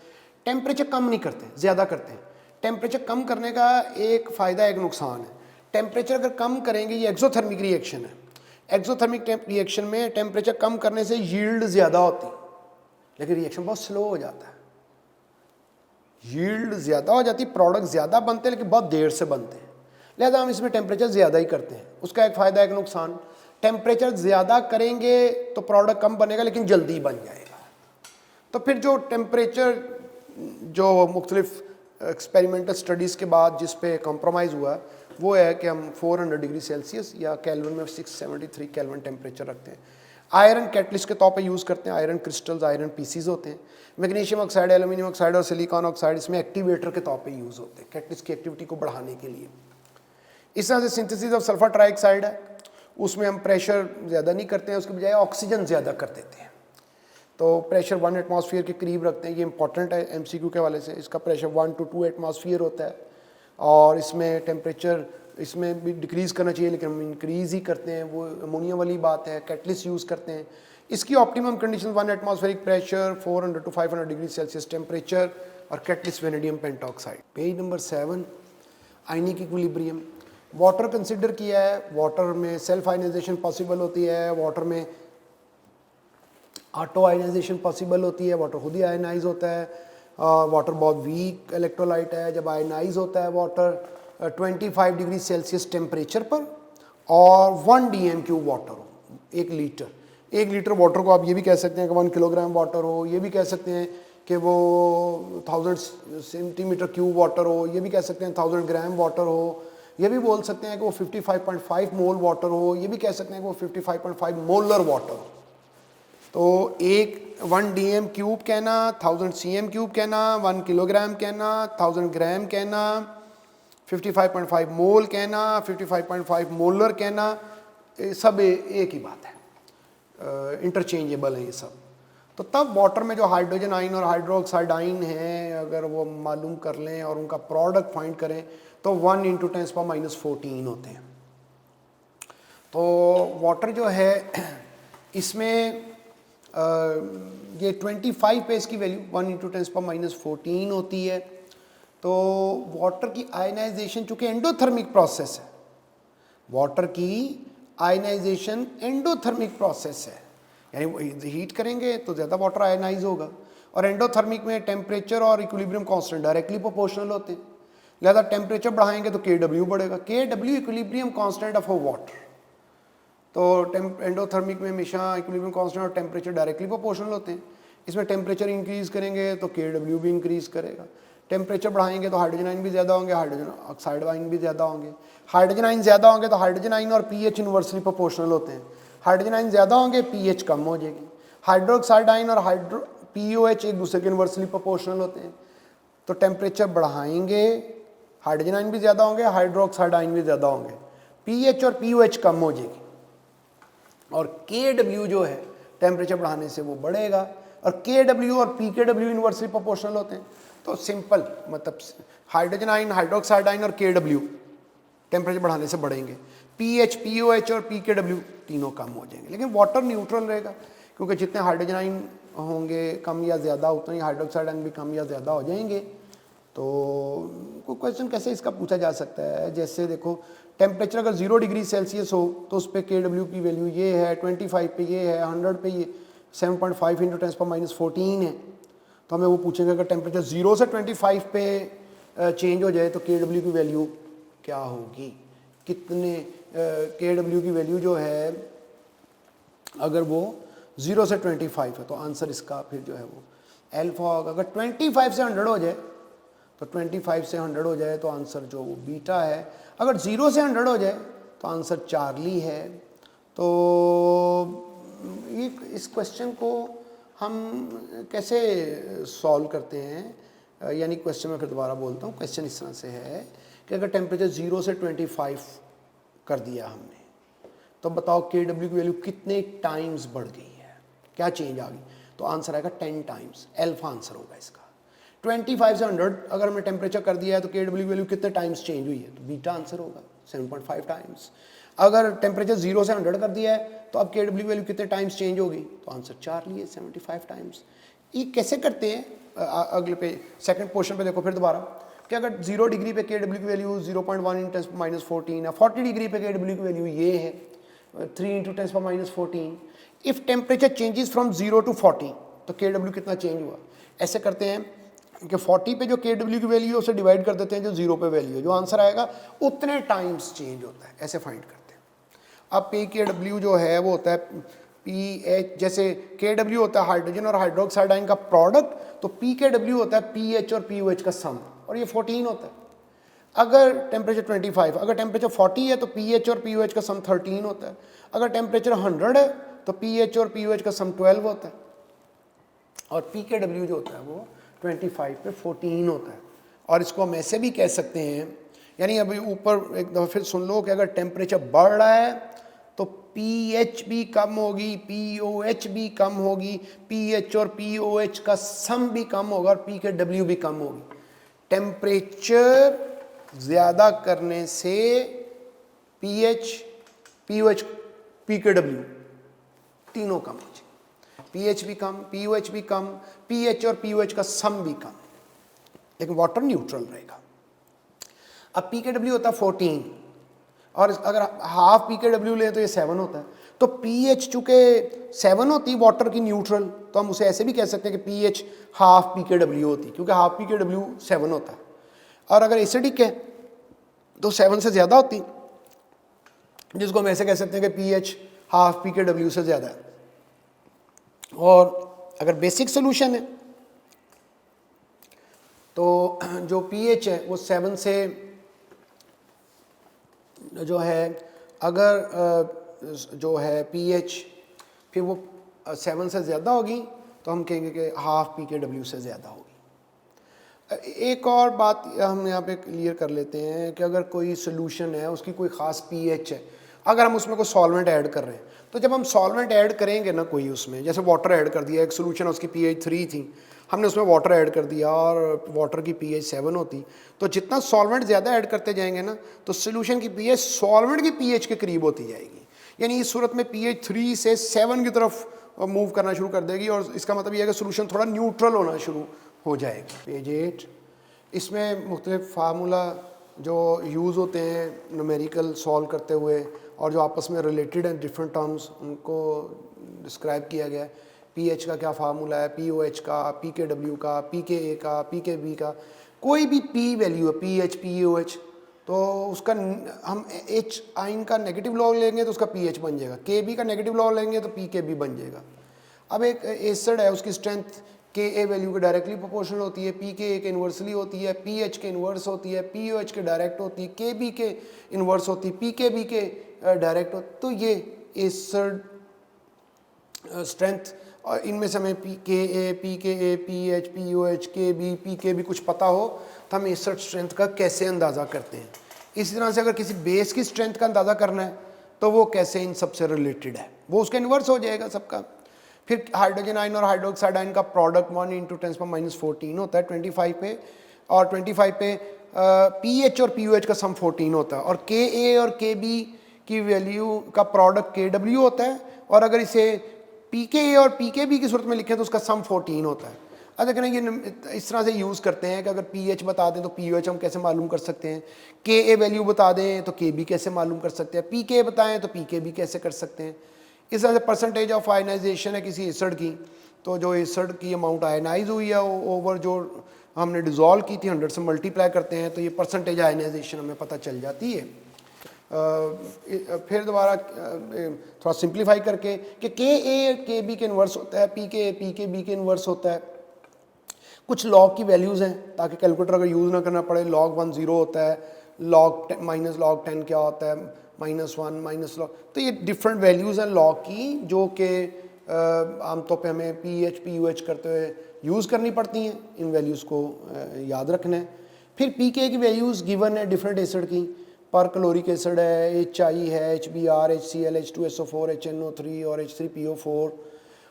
टेम्परेचर कम नहीं करते, ज़्यादा करते हैं। टेम्परेचर कम करने का एक फ़ायदा एक नुकसान है। टेम्परेचर अगर कम करेंगे, ये एक्सोथर्मिक रिएक्शन है, एक्सोथर्मिक रिएक्शन में टेम्परेचर कम करने से यील्ड ज़्यादा होती, लेकिन रिएक्शन बहुत स्लो हो जाता है। यील्ड ज़्यादा हो जाती, प्रोडक्ट ज़्यादा बनते हैं लेकिन बहुत देर से बनते हैं, लिहाजा हम इसमें टेम्परेचर ज़्यादा ही करते हैं। उसका एक फ़ायदा एक नुकसान, टेम्परेचर ज़्यादा करेंगे तो प्रोडक्ट कम बनेगा लेकिन जल्दी बन जाएगा। तो फिर जो टेम्परेचर जो मुख्तलिफ एक्सपेरिमेंटल स्टडीज़ के बाद जिस पे कॉम्प्रोमाइज़ हुआ वो है कि हम 400 डिग्री सेल्सियस या केल्विन में 673 केल्विन टेम्परेचर रखते हैं। आयरन कैटलिस्ट के तौर पे यूज़ करते हैं, आयरन क्रिस्टल्स, आयरन पीसीज होते हैं। मैग्नीशियम ऑक्साइड, एल्यूमिनियम ऑक्साइड और सिलिकॉन ऑक्साइड इसमें एक्टिवेटर के तौर पे यूज़ होते हैं कैटलिस्ट की एक्टिविटी को बढ़ाने के लिए। इस तरह से सिंथेसिस ऑफ सल्फर ट्राइऑक्साइड है, उसमें हम प्रेशर ज़्यादा नहीं करते हैं, उसके बजाय ऑक्सीजन ज़्यादा कर देते हैं। तो प्रेशर 1 एटमॉस्फेयर के करीब रखते हैं, ये इंपॉर्टेंट है एमसीक्यू के हवाले से। इसका प्रेशर 1 to 2 एटमॉस्फेयर होता है और इसमें टेम्परेचर इसमें भी डिक्रीज़ करना चाहिए लेकिन हम इंक्रीज़ ही करते हैं, वो अमोनिया वाली बात है। कैटलिस्ट यूज़ करते हैं। इसकी optimum condition 1 atmospheric pressure, 400 to 500 degree Celsius temperature और catalyst vanadium pentoxide. Page number 7, ionic equilibrium. Water consider किया है, वाटर में सेल्फ आयनाइजेशन पॉसिबल होती है, वाटर में ऑटो आयनाइजेशन पॉसिबल होती है, वाटर खुद ही आयनाइज होता है। वाटर बहुत वीक इलेक्ट्रोलाइट है। जब आयनाइज होता है वाटर 25 डिग्री सेल्सियस टेम्परेचर पर और 1 dm³ वाटर हो, 1 लीटर वाटर को आप ये भी कह सकते हैं कि 1 किलोग्राम वाटर हो, ये भी कह सकते हैं कि वो 1000 सेंटीमीटर क्यूब वाटर हो, ये भी कह सकते हैं 1000 ग्राम वाटर हो, ये भी बोल सकते हैं कि वो 55.5 मोल वाटर हो, ये भी कह सकते हैं कि वो 55.5 मोलर वाटर हो। तो 1 dm³ कहना, 1000 cm³ कहना, 1 किलोग्राम कहना, 1000 ग्राम कहना, 55.5 मोल कहना, 55.5 मोलर कहना, सब एक ही बात है, इंटरचेंजेबल है ये सब। तो तब वाटर में जो हाइड्रोजन आइन और हाइड्रोक्साइड आइन हैं अगर वो मालूम कर लें और उनका प्रोडक्ट फाइंड करें तो 1 × 10⁻14 होते हैं। तो वाटर जो है इसमें ये 25 पे इसकी वैल्यू 1 × 10⁻14 होती है। तो वाटर की आयनाइजेशन चूँकि एंडोथर्मिक प्रोसेस है, वाटर की आयनाइजेशन एंडोथर्मिक प्रोसेस है, यानी हीट करेंगे तो ज़्यादा वाटर आयनाइज होगा और एंडोथर्मिक में टेम्परेचर और इक्विलिब्रियम कांस्टेंट डायरेक्टली प्रोपोर्शनल होते हैं, लिहाजा टेम्परेचर बढ़ाएंगे तो Kw बढ़ेगा। Kw equilibrium constant of water. तो एंडोथर्मिक में हमेशा इक्विलिब्रियम कांस्टेंट और टेम्परेचर डायरेक्टली प्रोपोर्शनल होते हैं। इसमें टेम्परेचर इंक्रीज़ करेंगे तो Kw भी इंक्रीज़ करेगा। टेम्परेचर बढ़ाएंगे तो हाइड्रोजन आइन भी ज़्यादा होंगे, हाइड्रोजन ऑक्साइड आइन भी ज़्यादा होंगे। हाइड्रोजन आइन ज़्यादा होंगे तो हाइड्रोजन आइन और pH इन्वर्सली प्रोपोर्शनल होते हैं। हाइड्रोजन आइन ज़्यादा होंगे pH कम हो जाएगी। हाइड्रोक्साइड आइन और POH एक दूसरे के इन्वर्सली प्रोपोर्शनल होते हैं। तो टेम्परेचर बढ़ाएंगे, हाइड्रोजन आइन भी ज़्यादा होंगे, हाइड्रोक्साइड आइन भी ज़्यादा होंगे, pH और POH कम हो जाएगी। और KW जो है टेम्परेचर बढ़ाने से वो बढ़ेगा, और KW और PKW इन्वर्सली प्रोपोर्शनल होते हैं। तो सिंपल मतलब हाइड्रोजन आयन, हाइड्रोक्साइड आयन और KW टेम्परेचर बढ़ाने से बढ़ेंगे, pH, pOH और PKW तीनों कम हो जाएंगे। लेकिन वाटर न्यूट्रल रहेगा, क्योंकि जितने हाइड्रोजन आयन होंगे कम या ज़्यादा उतने ही हाइड्रोक्साइड आयन भी कम या ज़्यादा हो जाएंगे। तो कोई क्वेश्चन कैसे इसका पूछा जा सकता है, जैसे देखो टेम्परेचर अगर 0 डिग्री सेल्सियस हो तो उस पर KW की वैल्यू ये है, 25 पे ये है, 100 पे ये 7.5 × 10⁻14 है। तो हमें वो पूछेंगे अगर टेम्परेचर 0 से 25 पे चेंज हो जाए तो KW की वैल्यू क्या होगी, कितने KW की वैल्यू जो है अगर वो 0 से 25 है तो आंसर इसका फिर जो है वो अल्फा होगा। अगर 25 से 100 हो जाए तो 25 से 100 हो जाए तो आंसर जो वो बीटा है। अगर 0 से 100 हो जाए तो आंसर चार्ली है। तो ये इस क्वेश्चन को हम कैसे सॉल्व करते हैं, यानी क्वेश्चन मैं फिर दोबारा बोलता हूँ। क्वेश्चन इस तरह से है कि अगर टेम्परेचर 0 से 25 कर दिया हमने तो बताओ KW की वैल्यू कितने टाइम्स बढ़ गई है, क्या चेंज आ गई, तो आंसर आएगा 10 टाइम्स, अल्फा आंसर होगा इसका। 25 से 100 अगर हमने टेम्परेचर कर दिया है तो KW की वैल्यू कितने टाइम्स चेंज हुई है, तो बीटा आंसर होगा 7.5 टाइम्स। अगर टेम्परेचर 0 से 100 कर दिया है तो अब KW की वैल्यू कितने टाइम्स चेंज होगी, तो आंसर चार्ली है 75 टाइम्स। ये कैसे करते हैं, अगले पे सेकंड पोर्शन पे देखो फिर दोबारा कि अगर 0 डिग्री पे KW की वैल्यू 0.1 × 10⁻14 है, 40 डिग्री पे KW की वैल्यू ये है 3 × 10⁻14। If temperature changes from 0 to 40 तो KW कितना चेंज हुआ। ऐसे करते हैं कि 40 पे जो KW की वैल्यू है उसे डिवाइड कर देते हैं जो 0 पे वैल्यू है, जो आंसर आएगा उतने टाइम्स चेंज होता है, ऐसे फाइंड करते हैं। अब PKW जो है वो होता है PH, जैसे KW होता है हाइड्रोजन और हाइड्रोक्साइड आयन का प्रोडक्ट, तो PKW होता है PH और POH का सम, और ये 14 होता है। अगर टेम्परेचर 25, अगर टेम्परेचर 40 है तो PH और POH का सम 13 होता है। अगर टेम्परेचर 100 है तो PH और POH का सम 12 होता है, और PKW जो होता है वो 25 पे 14 होता है। और इसको हम ऐसे भी कह सकते हैं, यानी अभी ऊपर एक दफ़ा फिर सुन लो कि अगर टेम्परेचर बढ़ रहा है तो pH भी कम होगी, POH भी कम होगी, PH और POH का सम भी कम होगा और PKW भी कम होगी। टेम्परेचर ज़्यादा करने से pH, POH, PKW तीनों कम हो जाए, pH भी कम, POH भी कम, pH और POH का सम भी कम, लेकिन वाटर न्यूट्रल रहेगा। अब PKW होता है 14, और अगर हाफ PKW लें तो ये 7 होता है। तो pH चूँकि 7 होती वाटर की न्यूट्रल, तो हम उसे ऐसे भी कह सकते हैं कि pH हाफ PKW होती, क्योंकि हाफ PKW 7 होता है। और अगर एसिडिक है तो 7 से ज़्यादा होती, जिसको हम ऐसे कह सकते हैं कि pH हाफ PKW से ज़्यादा है। और अगर बेसिक सोल्यूशन है तो जो pH है वो 7 से जो है, अगर जो है pH फिर वो 7 से ज़्यादा होगी तो हम कहेंगे कि हाफ PKW से ज़्यादा होगी। एक और बात हम यहाँ पे क्लियर कर लेते हैं कि अगर कोई सोल्यूशन है उसकी कोई ख़ास pH है, अगर हम उसमें कोई सॉल्वेंट ऐड कर रहे हैं, तो जब हम सॉल्वेंट ऐड करेंगे ना कोई, उसमें जैसे वाटर ऐड कर दिया, एक सोल्यूशन उसकी pH 3 थी, हमने उसमें वाटर ऐड कर दिया और वाटर की pH 7 होती, तो जितना सॉल्वेंट ज़्यादा ऐड करते जाएंगे ना तो सोल्यूशन की pH सॉल्वेंट की pH के करीब होती जाएगी। यानी इस सूरत में pH 3 से 7 की तरफ मूव करना शुरू कर देगी, और इसका मतलब यह है कि सोल्यूशन थोड़ा न्यूट्रल होना शुरू हो जाएगा। पेज 8, इसमें मुख्तलिफ फार्मूला जो यूज़ होते हैं न्यूमेरिकल सॉल्व करते हुए और जो आपस में रिलेटेड हैं डिफरेंट टर्म्स, उनको डिस्क्राइब किया गया है। pH का क्या फार्मूला है, POH का, PKW का, PKA का, PKB का, कोई भी P वैल्यू है, PH, POH, तो उसका हम H आइन का नेगेटिव लॉग लेंगे तो उसका pH बन जाएगा, KB का नेगेटिव लॉग लेंगे तो PKB बन जाएगा। अब एक एसिड है, उसकी स्ट्रेंथ Ka वैल्यू के डायरेक्टली प्रोपोर्शनल होती है, PKA के इन्वर्सली होती है, PH के इन्वर्स होती है, POH के डायरेक्ट होती है, KB के इन्वर्स होती है, PKB के डायरेक्ट होती है। तो ये एसिड स्ट्रेंथ, और इनमें से हमें PKA, PKA, PH, POH, KB, PKB कुछ पता हो तो हम एसिड स्ट्रेंथ का कैसे अंदाज़ा करते हैं। इसी तरह से अगर किसी बेस की स्ट्रेंथ का अंदाज़ा करना है तो वो कैसे इन सबसे रिलेटेड है, वो उसका इन्वर्स हो जाएगा सबका। फिर हाइड्रोजन आयन और हाइड्रोक्साइड आयन का प्रोडक्ट 1 × 10⁻⁻14 होता है 25 पे, और 25 पे पीएच और पीओएच का सम 14 होता है, और के ए और के बी की वैल्यू का प्रोडक्ट के डब्ल्यू होता है, और अगर इसे पी के ए और पी के बी की सूरत में लिखें तो उसका सम 14 होता है। अब देखना ये इस तरह से यूज़ करते हैं कि अगर पीएच बता दें तो पीओएच हम कैसे मालूम कर सकते हैं, के ए वैल्यू बता दें तो के बी कैसे मालूम कर सकते हैं, पी के बताएं तो पी के बी कैसे कर सकते हैं। इस तरह से परसेंटेज ऑफ आयनाइजेशन है किसी एसिड की, तो जो एसिड की अमाउंट आयनाइज हुई है ओवर जो हमने डिज़ोल्व की थी 100 से मल्टीप्लाई करते हैं तो ये परसेंटेज आयनाइजेशन हमें पता चल जाती है। फिर दोबारा थोड़ा सिंप्लीफाई करके कि के ए के बी के इन्वर्स होता है, पी के बी के इन्वर्स होता है। कुछ लॉग की वैल्यूज़ हैं ताकि कैलकुलेटर अगर यूज़ ना करना पड़े। log 1 0 होता है, log -log 10 क्या होता है, -1 -log, तो ये डिफरेंट वैल्यूज़ हैं लॉग की जो कि आमतौर पे हमें पीएच पीओएच करते हुए यूज़ करनी पड़ती हैं। इन वैल्यूज़ को याद रखना है। फिर पीके की वैल्यूज़ गिवन है डिफरेंट एसिड की, पर क्लोरिक एसिड है, HI है, HBr, HCl, H2SO4, HNO3 और H3PO4।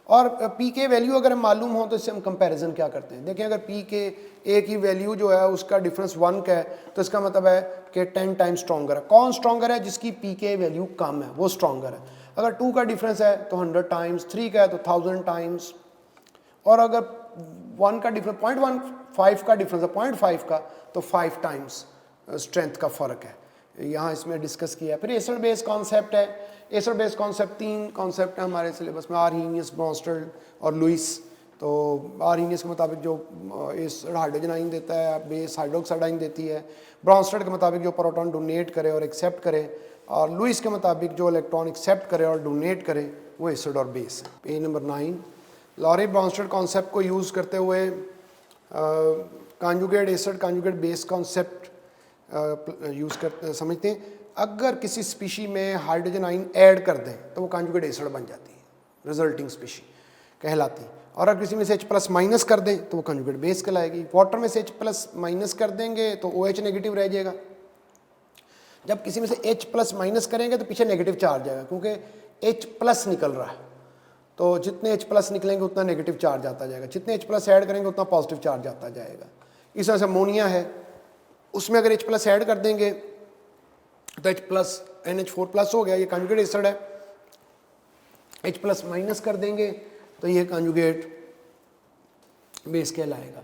और पी के वैल्यू अगर हम मालूम हो तो इससे हम कंपैरिजन क्या करते हैं। देखिए अगर पी के ए की वैल्यू जो है उसका डिफरेंस 1 का है तो इसका मतलब है कि 10 टाइम्स स्ट्रॉन्गर है। कौन स्ट्रॉन्गर है? जिसकी पी के वैल्यू कम है वो स्ट्रॉन्गर है। अगर 2 का डिफरेंस है तो 100 टाइम्स, 3 का है तो 1000 टाइम्स, और अगर 1 का डिफरेंस 0.15 का डिफरेंस है 0.5 का तो 5 टाइम्स स्ट्रेंथ का फ़र्क है। यहाँ इसमें डिस्कस किया है। फिर एसिड बेस कॉन्सेप्ट है। एसिड बेस कॉन्सेप्ट 3 कॉन्सेप्ट है हमारे सिलेबस में, आर्हीनियस, ब्रॉन्स्टेड और लुइस। तो आर्हीनियस के मुताबिक जो एसिड हाइड्रोजन आयन देता है, बेस हाइड्रोक्साइड आयन देती है। ब्रॉन्स्टेड के मुताबिक जो प्रोटॉन डोनेट करे और एक्सेप्ट करे, और लुइस के मुताबिक जो इलेक्ट्रॉन एक्सेप्ट करे और डोनेट करे वो एसिड और बेस है। Page number 9 Lowry Bronsted concept को यूज़ करते हुए conjugate acid conjugate base concept use कर समझते हैं। अगर किसी स्पीशी में हाइड्रोजन आयन ऐड कर दें तो वो कॉन्जुगेट एसिड बन जाती है, रिजल्टिंग स्पीशी कहलाती है। और अगर किसी में से H+ कर दें तो वो कॉन्जुगेट बेस कहलाएगी। वाटर में से H+ कर देंगे तो OH नेगेटिव रह जाएगा। जब किसी में से H+ करेंगे तो पीछे नेगेटिव चार्ज आएगा, क्योंकि H+ निकल रहा है, तो जितने H+ निकलेंगे उतना नेगेटिव चार्ज आता जाएगा, जितने H+ ऐड करेंगे उतना पॉजिटिव चार्ज आता जाएगा। इस तरह से अमोनिया है, उसमें अगर H+ ऐड कर देंगे तो H+ NH4+ हो गया, ये कॉन्जुगेट एसिड है। H+ कर देंगे तो ये कॉन्जुगेट बेस कहलाएगा।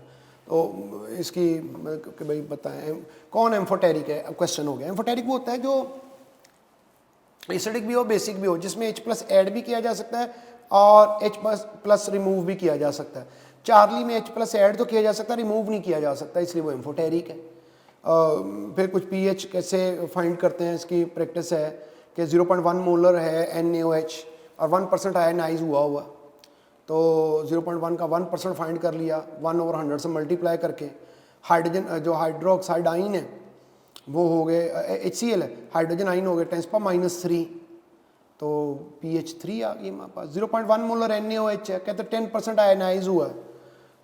तो इसकी कि भाई बताएं कौन एम्फोटेरिक है, अब क्वेश्चन हो गया। एम्फोटेरिक वो होता है जो एसिडिक भी हो बेसिक भी हो, जिसमें H+ ऐड भी किया जा सकता है और H+ रिमूव भी किया जा सकता है। चार्ली में H+ ऐड तो किया जा सकता है, रिमूव नहीं किया जा सकता, इसलिए वो एम्फोटेरिक है। फिर कुछ पीएच कैसे फाइंड करते हैं, इसकी प्रैक्टिस है कि 0.1 मोलर है NaOH और 1% आयनाइज हुआ, तो 0.1 का 1% फाइंड कर लिया 1/100 से मल्टीप्लाई करके। हाइड्रोजन जो हाइड्रोक्साइड आइन है वो हो गए HCl है, हाइड्रोजन आइन हो गए 10⁻³ तो pH 3 आ गई हमारे पास। 0.1 मोलर NaOH है, कहते 10% आयनाइज हुआ है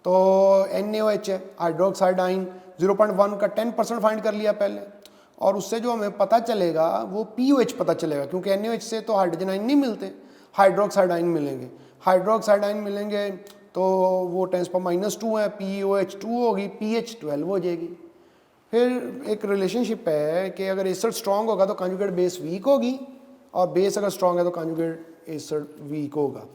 तो NaOH है हाइड्रोक्साइड आइन। 0.1 का 10% फाइंड कर लिया पहले, और उससे जो हमें पता चलेगा वो POH पता चलेगा, क्योंकि NaOH से तो हाइड्रोजन आइन नहीं मिलते, हाइड्रोक्साइड आइन मिलेंगे। हाइड्रोक्साइड आइन मिलेंगे तो वो 10⁻² है, POH 2 होगी, pH 12 हो जाएगी। फिर एक रिलेशनशिप है कि अगर एसिड स्ट्रॉन्ग होगा तो कॉन्जुगेट बेस वीक होगी, और बेस अगर स्ट्रॉन्ग है तो कॉन्जुगेट एसिड वीक होगा।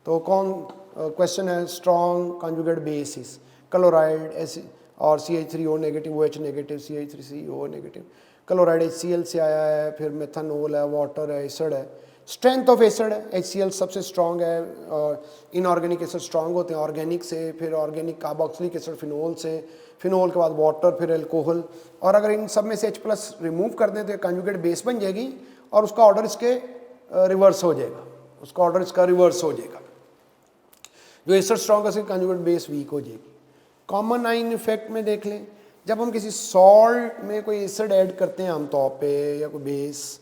तो कौन क्वेश्चन है, strong conjugate base is chloride और CH3O negative, OH negative, CH3CO negative. Chloride HCl से आया है, फिर मेथनॉल है, वाटर है, एसिड है। स्ट्रेंथ ऑफ एसिड है, HCl सबसे स्ट्रॉन्ग है, और इनऑर्गेनिक एसिड स्ट्रॉन्ग होते हैं ऑर्गेनिक से, फिर ऑर्गेनिक कार्बोक्सिलिक एसिड फिनोल से, फिनोल के बाद वाटर, फिर एल्कोहल। और अगर इन सब में से H+ रिमूव कर दें तो कॉन्जुगेट बेस बन जाएगी, और उसका ऑर्डर इसके रिवर्स हो जाएगा, उसका ऑर्डर इसका रिवर्स हो जाएगा। जो एसिड स्ट्रॉन्ग है उसकी कॉन्जुगेट बेस वीक हो जाएगी। कॉमन आइन इफेक्ट में देख लें, जब हम किसी सॉल्ट में कोई एसिड ऐड करते हैं आमतौर पे या कोई बेस,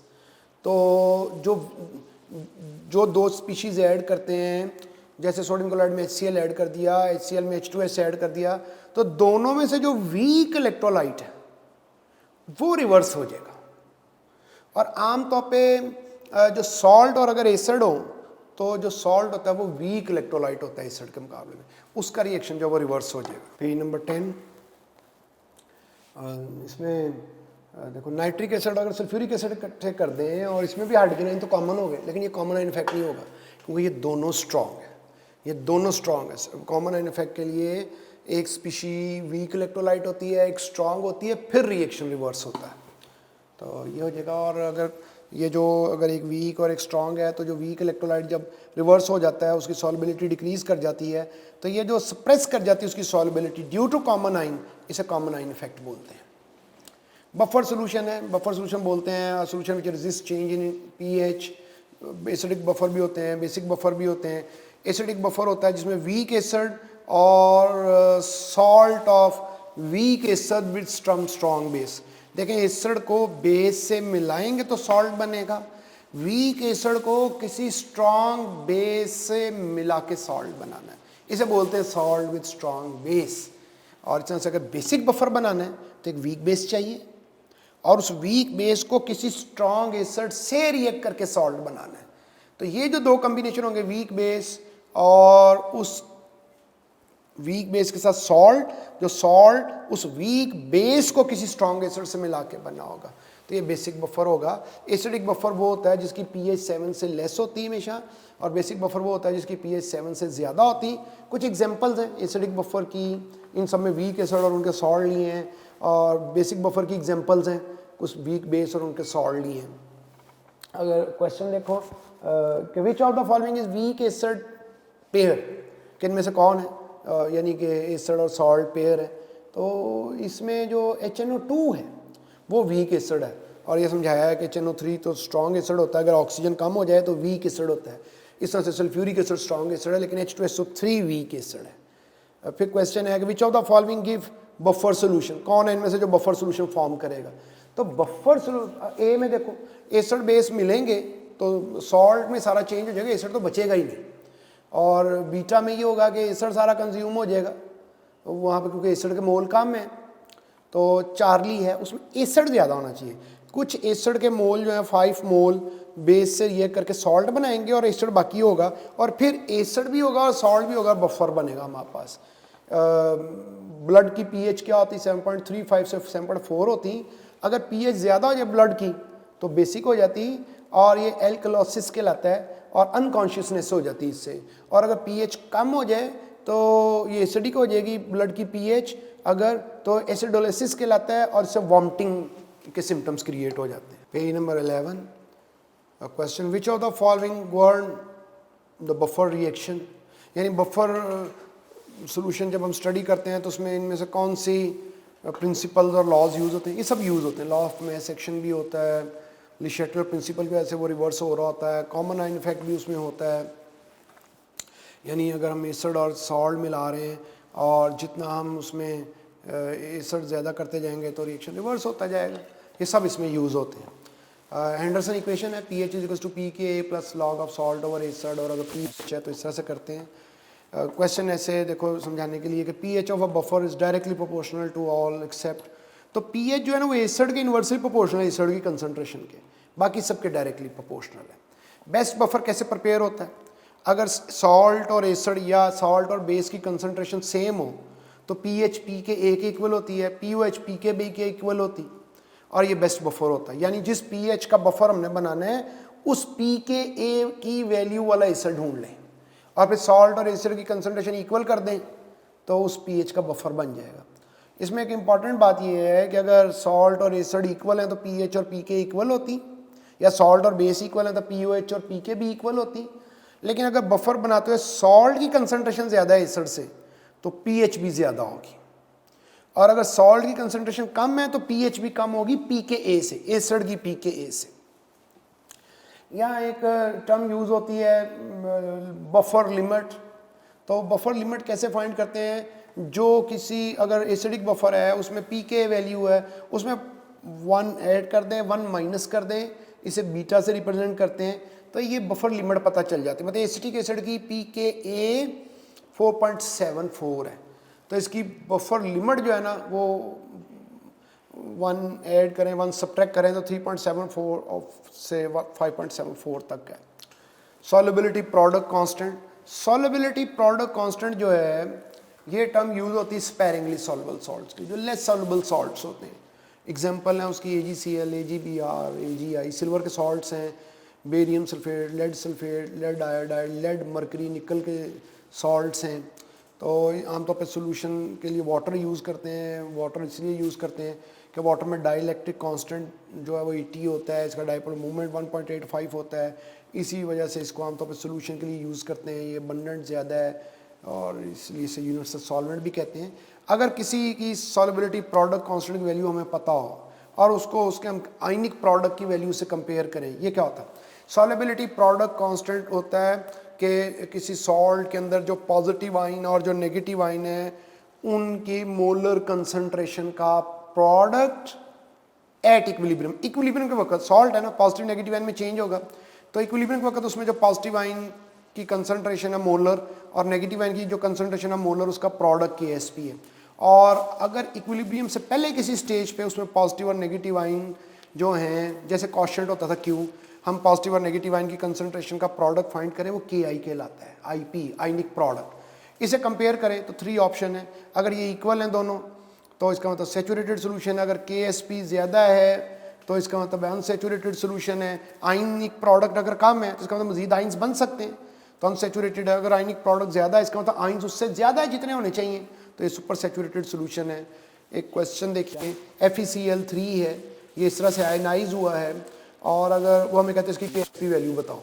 तो जो दो स्पीशीज़ ऐड करते हैं, जैसे सोडियम क्लोराइड में HCl ऐड कर दिया, HCl में H2S ऐड कर दिया, तो दोनों में से जो वीक इलेक्ट्रोलाइट है वो रिवर्स हो जाएगा। और आमतौर पे जो सॉल्ट और अगर एसिड हो तो जो सॉल्ट होता है वो वीक इलेक्ट्रोलाइट होता है एसिड के मुकाबले में, उसका रिएक्शन जो वो रिवर्स हो जाएगा। पेज नंबर 10, इसमें देखो नाइट्रिक एसिड अगर सल्फ्यूरिक एसिड इकट्ठे कर दें और इसमें भी हाइड्रोजन आयन तो कॉमन हो गए, लेकिन ये कॉमन आयन इफेक्ट नहीं होगा क्योंकि ये दोनों स्ट्रॉन्ग है, ये दोनों स्ट्रॉन्ग है। कॉमन आयन इफेक्ट के लिए एक स्पीशी वीक इलेक्ट्रोलाइट होती है, एक स्ट्रॉन्ग होती है, फिर रिएक्शन रिवर्स होता है, तो ये हो जाएगा। और अगर ये जो अगर एक वीक और एक स्ट्रॉन्ग है तो जो वीक इलेक्ट्रोलाइट जब रिवर्स हो जाता है उसकी सॉल्युबिलिटी डिक्रीज कर जाती है, तो ये जो सप्रेस कर जाती है उसकी solubility due to common ion, इसे कॉमन आयन इफेक्ट बोलते हैं। बफर सोल्यूशन है, बफर सोल्यूशन बोलते हैं solution which resist change in pH. Acidic buffer भी होते हैं, बेसिक बफर भी होते हैं। एसिडिक बफर होता है जिसमें वीक एसिड और salt of weak acid with strong base. देखें एसिड को बेस से मिलाएंगे तो सॉल्ट बनेगा, वीक एसिड को किसी स्ट्रॉन्ग बेस से मिला के सॉल्ट बनाना है, इसे बोलते हैं सॉल्ट विद स्ट्रॉन्ग बेस। और इस तरह से अगर बेसिक बफर बनाना है तो एक वीक बेस चाहिए और उस वीक बेस को किसी स्ट्रॉन्ग एसिड से रिएक्ट करके सॉल्ट बनाना है। तो ये जो दो कॉम्बिनेशन होंगे वीक बेस और उस वीक बेस के साथ सॉल्ट, जो सॉल्ट उस वीक बेस को किसी स्ट्रॉन्ग एसिड से मिला के बना होगा, तो ये बेसिक बफर होगा। एसिडिक बफर वो होता है जिसकी pH 7 से लेस होती है हमेशा, और बेसिक बफर वो होता है जिसकी pH 7 से ज़्यादा होती। कुछ एग्जांपल्स हैं एसिडिक बफर की, इन सब में वीक एसिड और उनके सॉल्ट लिए हैं, और बेसिक बफर की एग्जांपल्स हैं कुछ वीक बेस और उनके सॉल्ट लिए हैं। अगर क्वेश्चन देखो कि which of the following is weak acid pair, कि इनमें से कौन है यानी कि एसिड और सॉल्ट पेयर है, तो इसमें जो HNO2 है वो वीक एसिड है, और ये समझाया है कि HNO3 तो स्ट्रॉन्ग एसिड होता है, अगर ऑक्सीजन कम हो जाए तो वीक एसिड होता है। इस तरह से सल्फ्यूरिक एसिड स्ट्रॉन्ग एसिड है, लेकिन H2SO3 वीक एसिड है। फिर क्वेश्चन है कि which of the following give buffer solution, कौन है इनमें से जो बफर सोल्यूशन फॉर्म करेगा। तो बफर सोल्यूशन ए में देखो एसिड बेस मिलेंगे तो सॉल्ट में सारा चेंज हो जाएगा, एसिड तो बचेगा ही नहीं। और बीटा में ये होगा कि एसिड सारा कंज्यूम हो जाएगा वहाँ पे, क्योंकि एसिड के मोल कम है, तो चार्ली है उसमें एसिड ज़्यादा होना चाहिए। कुछ एसिड के मोल जो है 5 मोल बेस से रिएक्ट करके सॉल्ट बनाएंगे और एसिड बाकी होगा, और फिर एसिड भी होगा और सॉल्ट भी होगा, बफर बनेगा हमारे पास। ब्लड की pH क्या होती है 7.35 से 7.4 होती। अगर pH ज़्यादा हो जाए ब्लड की तो बेसिक हो जाती, और ये एल्कलोसिस कहलाता है, और अनकॉन्शियसनेस हो जाती है इससे। और अगर pH कम हो जाए तो ये एसिडिक हो जाएगी ब्लड की pH, अगर तो एसिडोलिसिस कहलाता है, और इससे वॉमिटिंग के सिम्टम्स क्रिएट हो जाते हैं। Page number 11, question which of the following govern the buffer reaction, यानी बफर सोल्यूशन जब हम स्टडी करते हैं तो उसमें इनमें से कौन सी प्रिंसिपल्स और लॉज यूज़ होते हैं। ये सब यूज़ होते हैं, लॉ ऑफ मास एक्शन भी होता है, ले शटल प्रिंसिपल की वजह से वो रिवर्स हो रहा होता है, कॉमन आयन इफेक्ट भी उसमें होता है, यानी अगर हम एसिड और सॉल्ट मिला रहे हैं और जितना हम उसमें एसिड ज़्यादा करते जाएंगे तो रिएक्शन रिवर्स होता जाएगा। ये सब इसमें यूज़ होते हैं। हेंडरसन इक्वेशन है pH = pKa + log of salt over acid, और अगर pH है तो इस तरह से करते हैं। क्वेश्चन ऐसे देखो समझाने के लिए कि pH of a buffer is directly proportional to all except, तो pH जो है ना वो एसिड के इन्वर्सली प्रोपोर्शनल है, एसिड की कंसंट्रेशन के, बाकी सबके डायरेक्टली प्रोपोर्शनल है। बेस्ट बफर कैसे प्रिपेयर होता है, अगर सॉल्ट और एसिड या सॉल्ट और बेस की कंसंट्रेशन सेम हो तो pH pKa के इक्वल होती है, pOH pKb के इक्वल होती, और ये बेस्ट बफर होता है। यानी जिस pH का बफर हमने बनाना है उस pKa की वैल्यू वाला एसिड ढूंढ लें और फिर सॉल्ट और एसिड की कंसंट्रेशन इक्वल कर दें तो उस pH का बफर बन जाएगा। इसमें एक इम्पॉर्टेंट बात यह है कि अगर सॉल्ट और एसिड इक्वल हैं तो pH और pK इक्वल होती, या सॉल्ट और बेस इक्वल है तो pOH और pKb इक्वल होती। लेकिन अगर बफर बनाते हुए सॉल्ट की कंसंट्रेशन ज़्यादा है एसिड से तो pH भी ज़्यादा होगी, और अगर सॉल्ट की कंसंट्रेशन कम है तो pH भी कम होगी pKa से, एसिड की pKa से। यहाँ एक टर्म यूज़ होती है बफर लिमिट। तो बफर लिमिट कैसे फाइंड करते हैं, जो किसी अगर एसिडिक बफर है उसमें pK वैल्यू है उसमें 1 ऐड कर दें 1 माइनस कर दें, इसे बीटा से रिप्रेजेंट करते हैं, तो ये बफर लिमिट पता चल जाती है। मतलब एसिटिक एसिड की pKa 4.74 है तो इसकी बफर लिमिट जो है ना वो 1 ऐड करें 1 सब्ट्रैक्ट करें तो 3.74 ऑफ से 5.74 तक है। Solubility product constant, solubility product constant जो है ये टर्म यूज होती है स्पेरिंगली सॉल्युबल सॉल्ट्स की, जो लेस सॉल्युबल सॉल्ट्स होते हैं। एग्जांपल है उसकी AgCl, AgBr, AgI, सिल्वर के सॉल्ट्स हैं, barium sulphate, lead sulphate, lead iodide, lead mercury, nickel के सॉल्ट्स हैं। तो आमतौर पे सोल्यूशन के लिए वाटर यूज़ करते हैं। वाटर इसलिए यूज़ करते हैं कि वाटर में डाइलेक्ट्रिक कांस्टेंट जो है वो 80 होता है, इसका डाइपोल मूवमेंट 1.85 होता है, इसी वजह से इसको आमतौर पे सोल्यूशन के लिए यूज़ करते हैं। ये अबंडेंट ज़्यादा है और इसलिए इसे यूनिवर्सल सॉल्वेंट भी कहते हैं। अगर किसी की सॉल्युबिलिटी प्रोडक्ट कांस्टेंट की वैल्यू हमें पता हो और उसको उसके हम आयनिक प्रोडक्ट की वैल्यू से कंपेयर करें, ये क्या होता है? सॉल्युबिलिटी प्रोडक्ट कांस्टेंट होता है कि किसी सॉल्ट के अंदर जो पॉजिटिव आयन और जो नेगेटिव आयन है उनकी मोलर कंसंट्रेशन का प्रोडक्ट एट इक्विलिब्रियम। इक्विलिब्रियम के वक्त सॉल्ट है ना, पॉजिटिव नेगेटिव आयन में चेंज होगा, तो इक्विलिब्रियम के वक्त उसमें जो पॉजिटिव आयन की कंसंट्रेशन है मोलर और नेगेटिव आयन की जो कंसंट्रेशन है मोलर, उसका प्रोडक्ट KSP है। और अगर इक्विलिब्रियम से पहले किसी स्टेज पे उसमें पॉजिटिव और नेगेटिव आयन जो हैं, जैसे कॉन्स्टेंट होता था Q, हम पॉजिटिव और नेगेटिव आयन की कंसंट्रेशन का प्रोडक्ट फाइंड करें, वो KI कहलाता है, IP आयनिक प्रोडक्ट। इसे कंपेयर करें तो 3 ऑप्शन है। अगर ये इक्वल हैं दोनों तो इसका मतलब सेचुरेटेड सोल्यूशन है, अगर KSP ज़्यादा है तो इसका मतलब अनसेचुरेटेड सोल्यूशन है। आयनिक प्रोडक्ट अगर कम है तो इसका मतलब मजीद आइंस बन सकते हैं, तो अनसेचुरेटेड है। अगर आयनिक प्रोडक्ट ज़्यादा है इसका मतलब आइंस उससे ज़्यादा है जितने होने चाहिए, तो ये सुपर सेचुरेटेड सोल्यूशन है। एक क्वेश्चन देखिए, FeCl3 है, ये इस तरह से आयनाइज हुआ है और अगर वो हमें कहते हैं इसकी KSP वैल्यू बताओ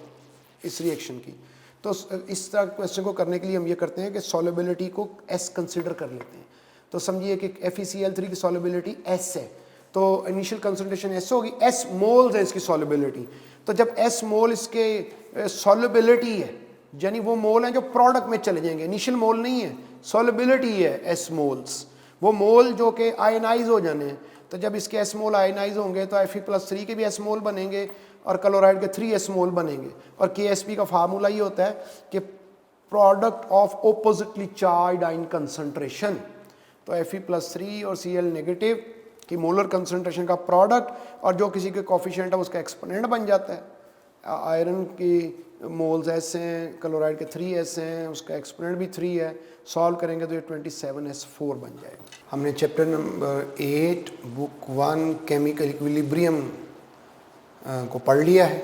इस रिएक्शन की, तो इस तरह क्वेश्चन को करने के लिए हम ये करते हैं कि सॉल्युबिलिटी को S कंसिडर कर लेते हैं। तो समझिए कि FeCl3 की सॉल्युबिलिटी S है, तो इनिशियल कंसंट्रेशन S होगी, S मोल्स है इसकी सॉल्युबिलिटी। तो जब S मोल इसके सॉल्युबिलिटी है, यानी वो मोल हैं जो प्रोडक्ट में चले जाएंगे, इनिशियल मोल नहीं है, सॉल्युबिलिटी है S मोल्स, वो मोल जो कि आयनाइज हो जाने हैं। तो जब इसके S मोल आयनाइज होंगे तो Fe+3 के भी S मोल बनेंगे और क्लोराइड के 3 S मोल बनेंगे। और KSP का फार्मूला ये होता है कि product of oppositely charge ion concentration. तो Fe+3 और Cl नेगेटिव की मोलर कंसंट्रेशन का प्रोडक्ट और जो किसी के कोफिशिएंट है उसका एक्सपोनेंट बन जाता है। आयरन की मोल्स S हैं, क्लोराइड के 3 S हैं, उसका एक्सपोनेंट भी 3 है। सॉल्व करेंगे तो ये 27S4 बन जाएगा। हमने chapter number 8 book 1 chemical equilibrium को पढ़ लिया है।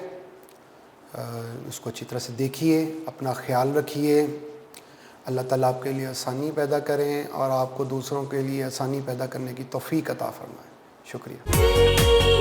उसको अच्छी तरह से देखिए, अपना ख्याल रखिए। अल्लाह ताला आपके लिए आसानी पैदा करें और आपको दूसरों के लिए आसानी पैदा करने की तौफीक अता फरमाए। शुक्रिया।